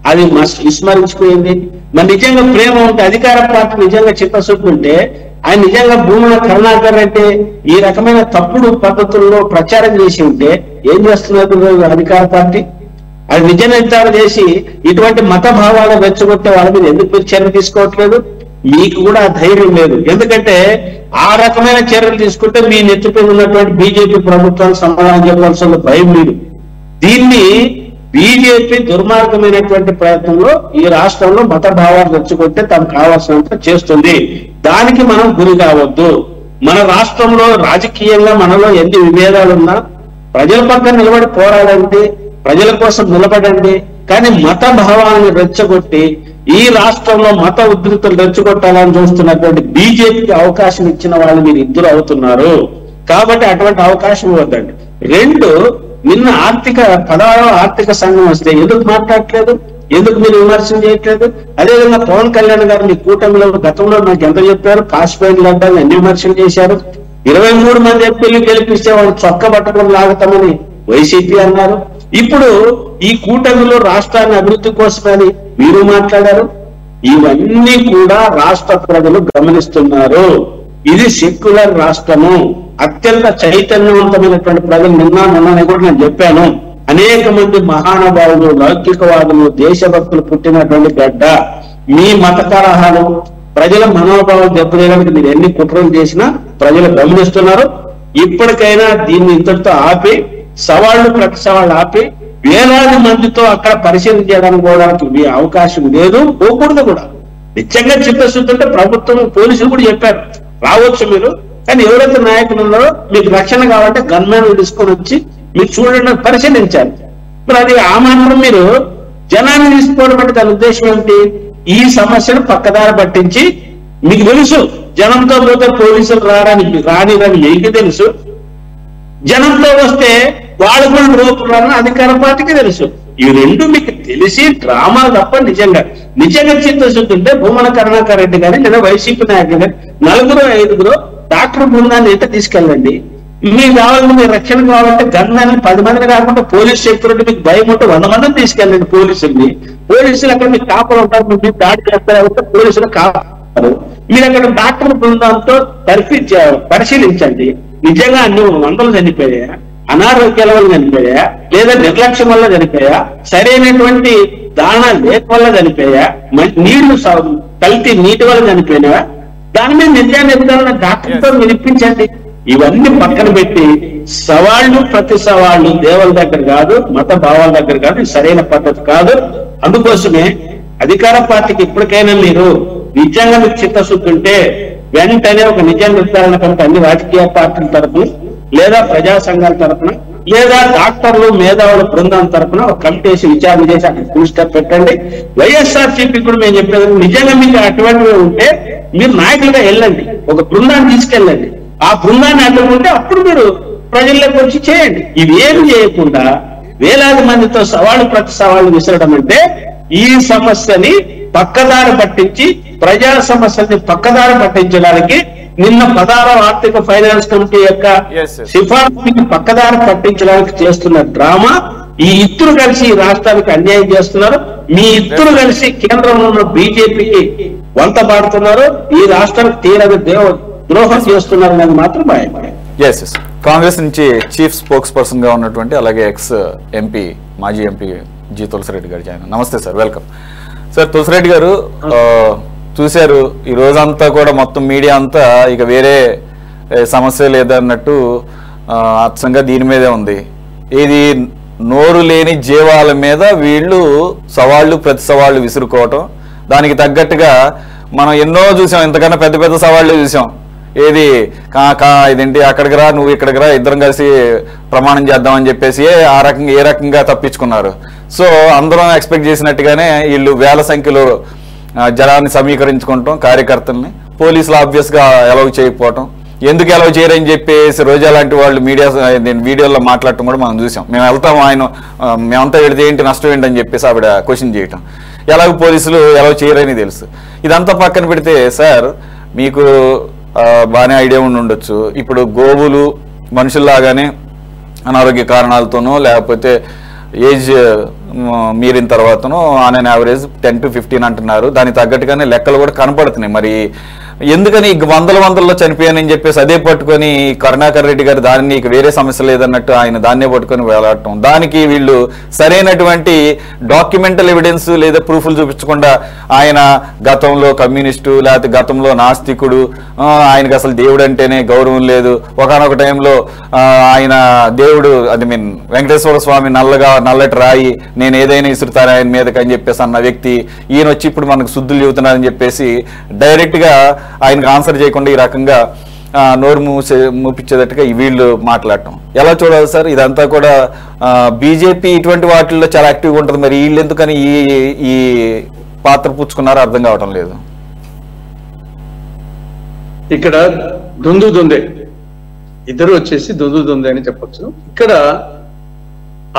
అది విస్మరించిపోయింది. మరి నిజంగా ప్రేమ ఉంటే, అధికార పార్టీ నిజంగా చిత్తశుద్ధి ఉంటే, ఆయన నిజంగా భూముల కరుణాకర్ అంటే ఈ రకమైన తప్పుడు పద్ధతుల్లో ప్రచారం చేసి ఉంటే ఏం చేస్తున్నారు అధికార పార్టీ? అది నిజ నిర్ధారణ చేసి ఇటువంటి మత భావాలు రెచ్చగొట్టే వాళ్ళ మీద ఎందుకు చర్య తీసుకోవట్లేదు? మీకు కూడా ధైర్యం లేదు. ఎందుకంటే ఆ రకమైన చర్యలు తీసుకుంటే మీ నెత్తిపై ఉన్నటువంటి బీజేపీ ప్రభుత్వానికి సమాధానం చెప్పాల్సిన భయం లేదు. దీన్ని బీజేపీ దుర్మార్గమైనటువంటి ప్రయత్నంలో ఈ రాష్ట్రంలో మత భావాలు రెచ్చగొట్టే తనకు కావాల్సినంత చేస్తుంది. దానికి మనం గురి కావద్దు. మన రాష్ట్రంలో రాజకీయంగా మనలో ఎన్ని విభేదాలున్నా ప్రజల పక్కన నిలబడి పోరాడండి, ప్రజల కోసం నిలబడండి. కానీ మత భావాలను రెచ్చగొట్టి ఈ రాష్ట్రంలో మత ఉధృతులు రెచ్చగొట్టాలని చూస్తున్నటువంటి బీజేపీకి అవకాశం ఇచ్చిన వాళ్ళు మీరు ఇద్దరు అవుతున్నారు. కాబట్టి అటువంటి అవకాశం ఇవ్వద్దండి. రెండు, నిన్న 16వ ఆర్థిక సంఘం వస్తే ఎందుకు మాట్లాడట్లేదు? ఎందుకు మీరు విమర్శన చేయట్లేదు? అదేవిధంగా పవన్ కళ్యాణ్ గారు మీ కూటమిలో గతంలో నాకు ఎంత చెప్పారు, పాసిపోయిన అంటారు, ఎన్ని విమర్శలు చేశారు. 23 మంది ఎంపీలు గెలిపిస్తే వాళ్ళు చొక్క పట్టుకొని లాగుతామని వైసీపీ అన్నారు. ఇప్పుడు ఈ కూటమిలో రాష్ట్రాన్ని అభివృద్ధి కోసమని మీరు మాట్లాడారు. ఇవన్నీ కూడా రాష్ట్ర ప్రజలు గమనిస్తున్నారు. ఇది సెక్యులర్ రాష్ట్రము, అత్యంత చైతన్యవంతమైనటువంటి ప్రజలు నిన్న కూడా నేను చెప్పాను. అనేక మంది మహానుభావులు, లౌకికవాదులు, దేశభక్తులు పుట్టినటువంటి గడ్డ. మీ మత కలహాలు ప్రజల మనోభావం దెబ్బతీయడానికి మీరు ఎన్ని కుట్రలు చేసినా ప్రజలు గమనిస్తున్నారు. ఇప్పటికైనా దీన్ని ఇంతటితో ఆపి సవాళ్లు ప్రతి సవాళ్ళు ఆపి వేలాది మందితో అక్కడ పరిశీలన చేయడానికి పోవడానికి మీ అవకాశం లేదు, పోకూడదు కూడా. నిజంగా చిత్తశుద్ధి ఉంటే ప్రభుత్వం, పోలీసులు కూడా చెప్పారు రావచ్చు మీరు, కానీ ఎవరైతే నాయకులు ఉన్నారో మీకు రక్షణ కావాలంటే గన్మ్యాన్ తీసుకొని వచ్చి మీరు చూడండి, పరిశీలించాలి. మరి అది ఆ మాత్రం మీరు జనాన్ని తీసుకోవడం అంటే దాని ఉద్దేశం ఏమిటి? ఈ సమస్యను పక్కదారి పట్టించి, మీకు తెలుసు జనంతో పోతే పోలీసులు రానిరని మీకు తెలుసు, జనంతో వస్తే వాళ్ళు కూడా లోపురాలని అధికార పార్టీకి తెలుసు. ఈ రెండు మీకు తెలిసి డ్రామా తప్ప నిజంగా చిత్తశుద్ధి ఉంటే భూమన కరుణాకర్ రెడ్డి గాని లేదా వైసీపీ నాయకులు గాని 4-5 డాక్టర్ బృందాన్ని ఎంత తీసుకెళ్ళండి. మీకు కావాలంటే మీకు రక్షణ కావాలంటే గన్మ్యాన్ 10 మందిని కాకుండా పోలీస్ సెక్యూరిటీ మీకు భయం ఉంటే 100 మందిని తీసుకెళ్ళండి. పోలీసులు అక్కడ మీకు కాపలు ఉంటారు, మీరు దాడి చేస్తారు, పోలీసులు కాపారు. మీరు అక్కడ డాక్టర్ బృందంతో పరిశీలించండి. నిజంగా అన్ని 100 చనిపోయా, అనారోగ్యాల వల్ల చనిపోయా, లేదా నిర్లక్ష్యం వల్ల చనిపోయా, సరైనటువంటి దాణా లేక వల్ల చనిపోయా, నీళ్లు కల్తీ నీటి వల్ల చనిపోయినా, దాని మీద నిర్ధారణ డాక్టర్తో వినిపించండి. ఇవన్నీ పక్కన పెట్టి సవాళ్లు ప్రతి సవాళ్లు దేవుల దగ్గర కాదు, మత భావాల దగ్గర కాదు, ఇది సరైన పద్ధతి కాదు. అందుకోసమే అధికార పార్టీకి ఇప్పటికైనా మీరు నిజంగా మీకు చిత్తశుద్ధి ఉంటే వెంటనే ఒక నిజ నిర్ధారణ కమిటీ అన్ని రాజకీయ పార్టీల తరఫున, లేదా ప్రజా సంఘాల తరఫున, లేదా డాక్టర్లు మేధావుల బృందం తరఫున ఒక కమిటీ వేసి విచారణ చేసి అక్కడ ఫుల్ స్టాప్ పెట్టండి. వైఎస్ఆర్సీపీ కూడా మేము చెప్పేది, నిజంగా మీకు అటువంటివి ఉంటే మీరు నాయకులుగా వెళ్ళండి, ఒక బృందాన్ని తీసుకెళ్ళండి. ఆ బృందాన్ని అడ్డుకుంటే అప్పుడు మీరు ప్రజల్లోకి వచ్చి చేయండి. ఇవేమి చేయకుండా వేలాది మందితో సవాళ్ళు ప్రతి సవాళ్ళు విసరడం అంటే ఈ సమస్యని పక్కదారి పట్టించి, ప్రజా సమస్యల్ని పక్కదారి పట్టించడానికి నిన్న 16వ ఆర్థిక ఫైనాన్స్ కమిటీ యొక్క సిఫార్సుని పక్కదారి పట్టించడానికి చేస్తున్న డ్రామా. ఈ ఇద్దరు కలిసి ఈ రాష్ట్రానికి అన్యాయం చేస్తున్నారు. మీ ఇద్దరు కలిసి కేంద్రంలో ఉన్న బీజేపీకి వంత పాడుతున్నారు. ఈ రాష్ట్రానికి తీరని ద్రోహం చేస్తున్నారు అనేది మాత్రం భయం. కాంగ్రెస్ నుంచి చీఫ్ స్పోక్స్ పర్సన్ గా ఉన్నటువంటి అలాగే ఎక్స్ ఎంపీ, మాజీ ఎంపీ జి తులసిరెడ్డి గారు జాయిన్. నమస్తే సార్, వెల్కమ్ సార్. తులసిరెడ్డి గారు చూశారు ఈ రోజంతా కూడా మొత్తం మీడియా అంతా ఇక వేరే సమస్య లేదన్నట్టు అచ్చంగా దీని మీదే ఉంది. ఇది నోరు లేని జీవాల మీద వీళ్ళు సవాళ్లు ప్రతి సవాళ్లు విసురుకోవటం, దానికి తగ్గట్టుగా మనం ఎన్నో చూసాం, ఇంతకన్నా పెద్ద పెద్ద సవాళ్లు చూసాం. ఏది ఇదేంటి అక్కడికి రా, నువ్వు ఇక్కడికి రా, ఇద్దరం కలిసి ప్రమాణం చేద్దామని చెప్పేసి ఏ రకంగా తప్పించుకున్నారు. సో అందరం ఎక్స్పెక్ట్ చేసినట్టుగానే వీళ్ళు వేల సంఖ్యలో జనాన్ని సమీకరించుకుంటాం, కార్యకర్తల్ని పోలీసులు ఆబ్వియస్ గా అలౌ చేయకపోవటం, ఎందుకు అలౌ చేయరని చెప్పేసి రోజా లాంటి వాళ్ళు వీడియోలో మాట్లాడటం కూడా మనం చూసాం. మేము వెళ్తాం, మేమంతా వెళితే ఏంటి నష్టం ఏంటని చెప్పేసి ఆవిడ క్వశ్చన్ చేయటం, ఎలాగో పోలీసులు అలౌ చేయరని తెలుసు. ఇదంతా పక్కన పెడితే సార్ మీకు బాగానే ఐడియా ఉండొచ్చు, ఇప్పుడు గోవులు మనుషుల్లాగానే అనారోగ్య కారణాలతోనో లేకపోతే ఏజ్ మీరిన తర్వాతనో ఆన్ అన్ యావరేజ్ 10 to 15 అంటున్నారు. దానికి తగ్గట్టుగానే లెక్కలు కూడా కనపడుతున్నాయి. మరి ఎందుకని వందలలో చనిపోయానని చెప్పేసి అదే పట్టుకొని కరుణాకర్ రెడ్డి గారు దాన్ని వేరే సమస్య లేదన్నట్టు ఆయన దాన్నే పట్టుకొని వెళ్ళటం, దానికి వీళ్ళు సరైనటువంటి డాక్యుమెంటల్ ఎవిడెన్స్ లేదా ప్రూఫ్లు చూపించకుండా ఆయన గతంలో కమ్యూనిస్టు లేకపోతే గతంలో నాస్తికుడు, ఆయనకు అసలు దేవుడు అంటేనే గౌరవం లేదు, ఒకనొక టైంలో ఆయన దేవుడు వెంకటేశ్వర స్వామి నల్లటి రాయి, నేను ఏదైనా ఇసురుతాను ఆయన మీదకి అని చెప్పేసి అన్న వ్యక్తి ఈయన వచ్చి ఇప్పుడు మనకు శుద్ధులు చెబుతున్నారని చెప్పేసి డైరెక్ట్ గా ఆయనకు ఆన్సర్ చేయకుండా ఈ రకంగా నోరు మూపించేటట్టుగా వీళ్ళు మాట్లాడటం ఎలా చూడాలి సార్? ఇదంతా కూడా బీజేపీ ఇటువంటి వాటిల్లో చాలా యాక్టివ్గా ఉంటుంది, మరి వీళ్ళు ఎందుకని ఈ పాత్ర పుచ్చుకున్నారో అర్థం కావటం లేదు. ఇక్కడ దొందే ఇద్దరు వచ్చేసి దొందే అని చెప్పొచ్చు. ఇక్కడ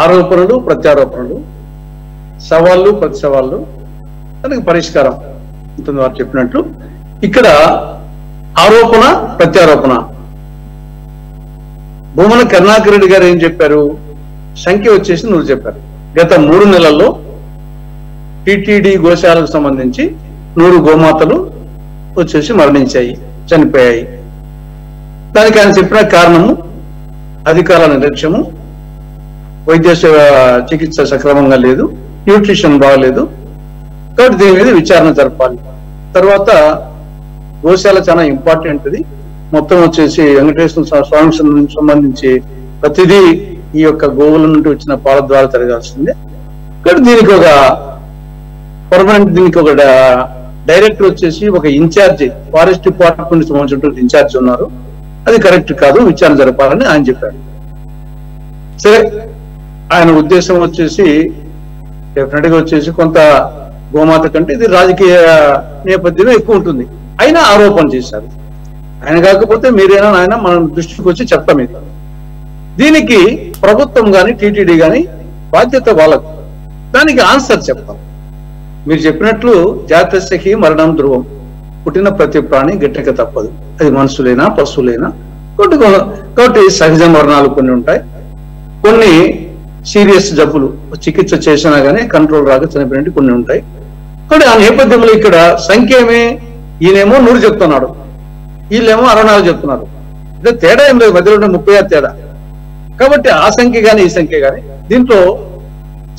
ఆరోపణలు ప్రత్యారోపణలు సవాళ్ళు ప్రతి సవాళ్ళు దానికి పరిష్కారం ఉంటుంది. వారు చెప్పినట్లు ఇక్కడ ఆరోపణ ప్రత్యారోపణ. భూమన కరుణాకర్ రెడ్డి గారు ఏం చెప్పారు? సంఖ్య వచ్చేసి 100 చెప్పారు. గత 3 నెలల్లో టిటిడి గోశాలకు సంబంధించి 100 గోమాతలు వచ్చేసి మరణించాయి, చనిపోయాయి. దానికి ఆయన చెప్పిన కారణము అధికారుల నిర్లక్ష్యము, వైద్య చికిత్స సక్రమంగా లేదు, న్యూట్రిషన్ బాగలేదు. కాబట్టి దీని మీద విచారణ జరపాలి. తర్వాత గోశాల చాలా ఇంపార్టెంట్. ఇది మొత్తం వచ్చేసి వెంకటేశ్వర స్వామికి సంబంధించి ప్రతిదీ ఈ యొక్క గోవుల నుండి వచ్చిన పాల ద్వారా జరగాల్సిందే. కాబట్టి దీనికి ఒక పర్మనెంట్, దీనికి ఒక డైరెక్టర్ వచ్చేసి ఒక ఇన్ఛార్జి, ఫారెస్ట్ డిపార్ట్మెంట్ సంబంధించిన ఇన్ఛార్జి ఉన్నారు. అది కరెక్ట్ కాదు, విచారణ జరపాలని ఆయన చెప్పారు. సరే, ఆయన ఉద్దేశం వచ్చేసి డెఫినెట్ గా వచ్చేసి కొంత గోమాత కంటే ఇది రాజకీయ నేపథ్యమే ఎక్కువ ఉంటుంది. అయినా ఆరోపణ చేశారు. ఆయన కాకపోతే మీరేనా ఆయన మన దృష్టికి వచ్చి చెప్తాం. ఇది దీనికి ప్రభుత్వం కానీ టీటీడీ కానీ బాధ్యత వాళ్ళకు, దానికి ఆన్సర్ చెప్తాం. మీరు చెప్పినట్లు జాతస్యకి మరణం ధ్రువం, పుట్టిన ప్రతి ప్రాణి గిట్టక తప్పదు, అది మనుషులైనా పశువులైనా. కాబట్టి సహజ మరణాలు కొన్ని ఉంటాయి, కొన్ని సీరియస్ జబ్బులు చికిత్స చేసినా కానీ కంట్రోల్ రాక చనిపోయినట్టు కొన్ని ఉంటాయి. కాబట్టి ఆ నేపథ్యంలో ఇక్కడ సంఖ్య ఏమే, ఈయనేమో 100 చెప్తున్నాడు, వీళ్ళేమో 64 చెప్తున్నారు. అంటే తేడా ఏం లేదు, మధ్యలో 36 తేడా. కాబట్టి ఆ సంఖ్య కానీ ఈ సంఖ్య కానీ దీంట్లో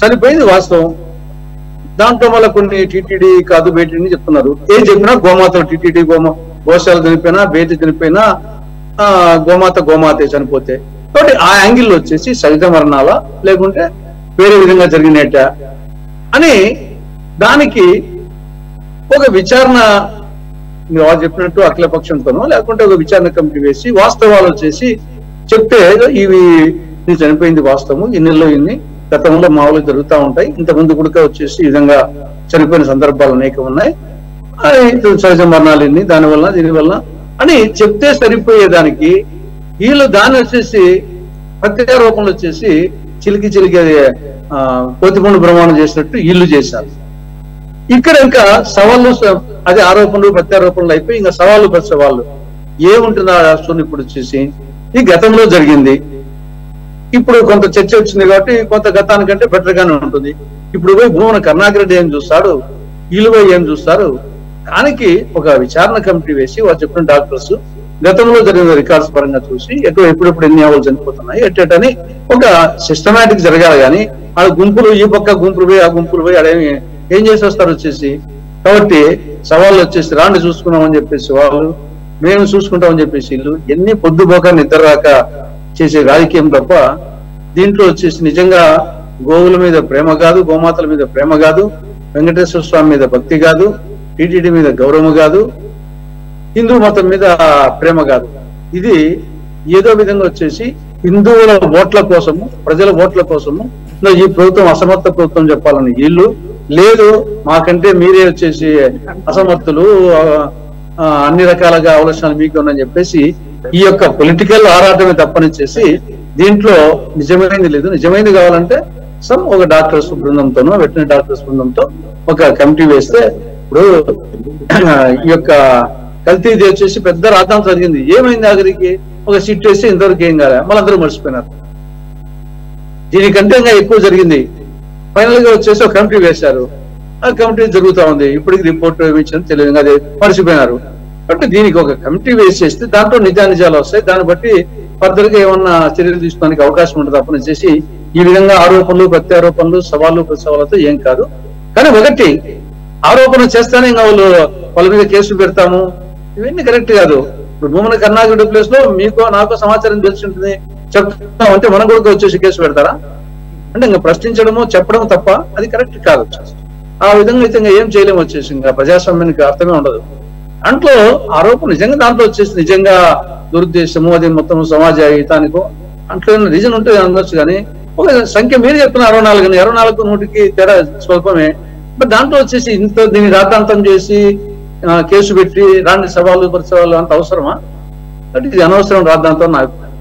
చనిపోయింది వాస్తవం. దాంట్లో మళ్ళీ కొన్ని టీటీడీ కాదు బేటీని చెప్తున్నారు. ఏం చెప్పినా గోమాతలు టీటీడీ గోశాల చనిపోయినా, బేటి చనిపోయినా, గోమాతే చనిపోతే. కాబట్టి ఆ యాంగిల్లో వచ్చేసి సహజ మరణాల లేకుంటే వేరే విధంగా జరిగినట్ట అని దానికి ఒక విచారణ మీరు చెప్పినట్టు అఖిలపక్షంతోనో లేకుంటే ఒక విచారణ కమిటీ వేసి వాస్తవాలు వచ్చేసి చెప్తే ఇవి చనిపోయింది వాస్తవము, ఇన్నిల్లో ఇన్ని గతంలో మామూలు జరుగుతూ ఉంటాయి, ఇంతకుముందు కూడా వచ్చేసి ఈ విధంగా చనిపోయిన సందర్భాలు అనేకం ఉన్నాయి, సహజ మరణాలు ఇన్ని దానివల్ల దీనివల్ల అని చెప్తే సరిపోయేదానికి వీళ్ళు దాన్ని వచ్చేసి ప్రత్యారోపణలు వచ్చేసి చిలికి కోతిపండు ప్రమాణం చేసినట్టు వీళ్ళు చేశారు. ఇక్కడ ఇంకా సవాళ్ళు, అదే ఆరోపణలు ప్రత్యారోపణలు అయిపోయి ఇంకా సవాళ్ళు ప్రతి సవాళ్ళు ఏముంటుంది ఆ రాష్ట్రంలో ఇప్పుడు వచ్చేసి ఈ గతంలో జరిగింది. ఇప్పుడు కొంత చర్చ వచ్చింది కాబట్టి కొంత గతానికంటే బెటర్ గానే ఉంటుంది. ఇప్పుడు పోయి భూమన కరుణాకర్ రెడ్డి ఏం చూస్తాడు, వీళ్ళు పోయి ఏం చూస్తారు, దానికి ఒక విచారణ కమిటీ వేసి వాళ్ళు చెప్పిన డాక్టర్స్ గతంలో జరిగిన రికార్డ్స్ పరంగా చూసి ఎప్పుడెప్పుడు ఎన్ని ఆవులు చనిపోతున్నాయి ఎట్టని ఒక సిస్టమేటిక్ జరగాలి. కానీ ఆ గుంపులు ఈ పక్క గుంపులు పోయి ఆ గుంపులు పోయి అడేమి ఏం చేసి వస్తారు వచ్చేసి. కాబట్టి సవాళ్ళు వచ్చేసి రాండి చూసుకున్నామని చెప్పేసి వాళ్ళు, మేము చూసుకుంటామని చెప్పేసి వీళ్ళు ఎన్ని పొద్దుపోక నిద్ర రాక చేసే రాజకీయం తప్ప దీంట్లో వచ్చేసి నిజంగా గోవుల మీద ప్రేమ కాదు, గోమాతల మీద ప్రేమ కాదు, వెంకటేశ్వర స్వామి మీద భక్తి కాదు, టీటీడీ మీద గౌరవం కాదు, హిందూ మతం మీద ప్రేమ కాదు. ఇది ఏదో విధంగా వచ్చేసి హిందువుల ఓట్ల కోసము, ప్రజల ఓట్ల కోసము ఈ ప్రభుత్వం అసమర్థ ప్రభుత్వం చెప్పాలని వీళ్ళు, లేదు మాకంటే మీరే వచ్చేసి అసమర్థులు, అన్ని రకాలుగా ఆలోచనలు మీకు ఉన్నాయని చెప్పేసి ఈ యొక్క పొలిటికల్ ఆరాటమే తప్పనిచ్చేసి దీంట్లో నిజమైనది లేదు. నిజమైనది కావాలంటే ఒక డాక్టర్స్ బృందంతోనో వెటనరీ డాక్టర్స్ బృందంతో ఒక కమిటీ వేస్తే, ఇప్పుడు ఈ యొక్క కల్తీది వచ్చేసి పెద్ద రాద్దాం జరిగింది, ఏమైంది ఆఖరికి ఒక సిట్ వేస్తే ఇంతవరకు ఏం కాలే, మళ్ళీ అందరూ మర్చిపోయినారు. దీనికంటే ఇంకా ఎక్కువ జరిగింది. ఫైనల్ గా వచ్చేసి ఒక కమిటీ వేశారు, ఆ కమిటీ జరుగుతూ ఉంది, ఇప్పటికి రిపోర్ట్ ఏమిచ్చింది తెలియదు, అదే మర్చిపోయినారు. కాబట్టి దీనికి ఒక కమిటీ వేసేస్తే దాంట్లో నిజానిజాలు వస్తాయి, దాన్ని బట్టి ఫర్దర్ గా ఏమన్నా చర్యలు తీసుకోవడానికి అవకాశం ఉంటుంది. తప్పని చేసి ఈ విధంగా ఆరోపణలు ప్రత్యారోపణలు సవాళ్ళు ప్రతిసవాళ్ళతో ఏం కాదు. కానీ ఒకటి ఆరోపణ చేస్తానే ఇంకా వాళ్ళ మీద కేసులు పెడతాము, ఇవన్నీ కరెక్ట్ కాదు. ఇప్పుడు భూమన కరుణాకర్ ప్లేస్ లో మీకు నాకు సమాచారం తెలిసి ఉంటుంది చెప్తాం అంటే మనం కూడా వచ్చేసి కేసు పెడతారా అంటే ఇంకా ప్రశ్నించడము చెప్పడం తప్ప అది కరెక్ట్ కాదు. ఆ విధంగా అయితే ఇంకా ఏం చేయలేము వచ్చేసి, ఇంకా ప్రజాస్వామ్యానికి అర్థమే ఉండదు. దాంట్లో ఆరోపణ నిజంగా దాంట్లో వచ్చేసి నిజంగా దురుద్దేశము, అది మొత్తం సమాజ హితానికో అంట్లో రీజన్ ఉంటే అనొచ్చు. కానీ ఒక సంఖ్య మీరు చెప్తున్న 64 24 100కి తేడా స్వల్పమే. బట్ దాంట్లో వచ్చేసి ఇంత దీన్ని రాద్ధాంతం చేసి కేసు పెట్టి రాండి సవాళ్ళు పరిసవాళ్ళు అంత అవసరమా? అంటే ఇది అనవసరం రాద్ధాంతం నా అభిప్రాయం.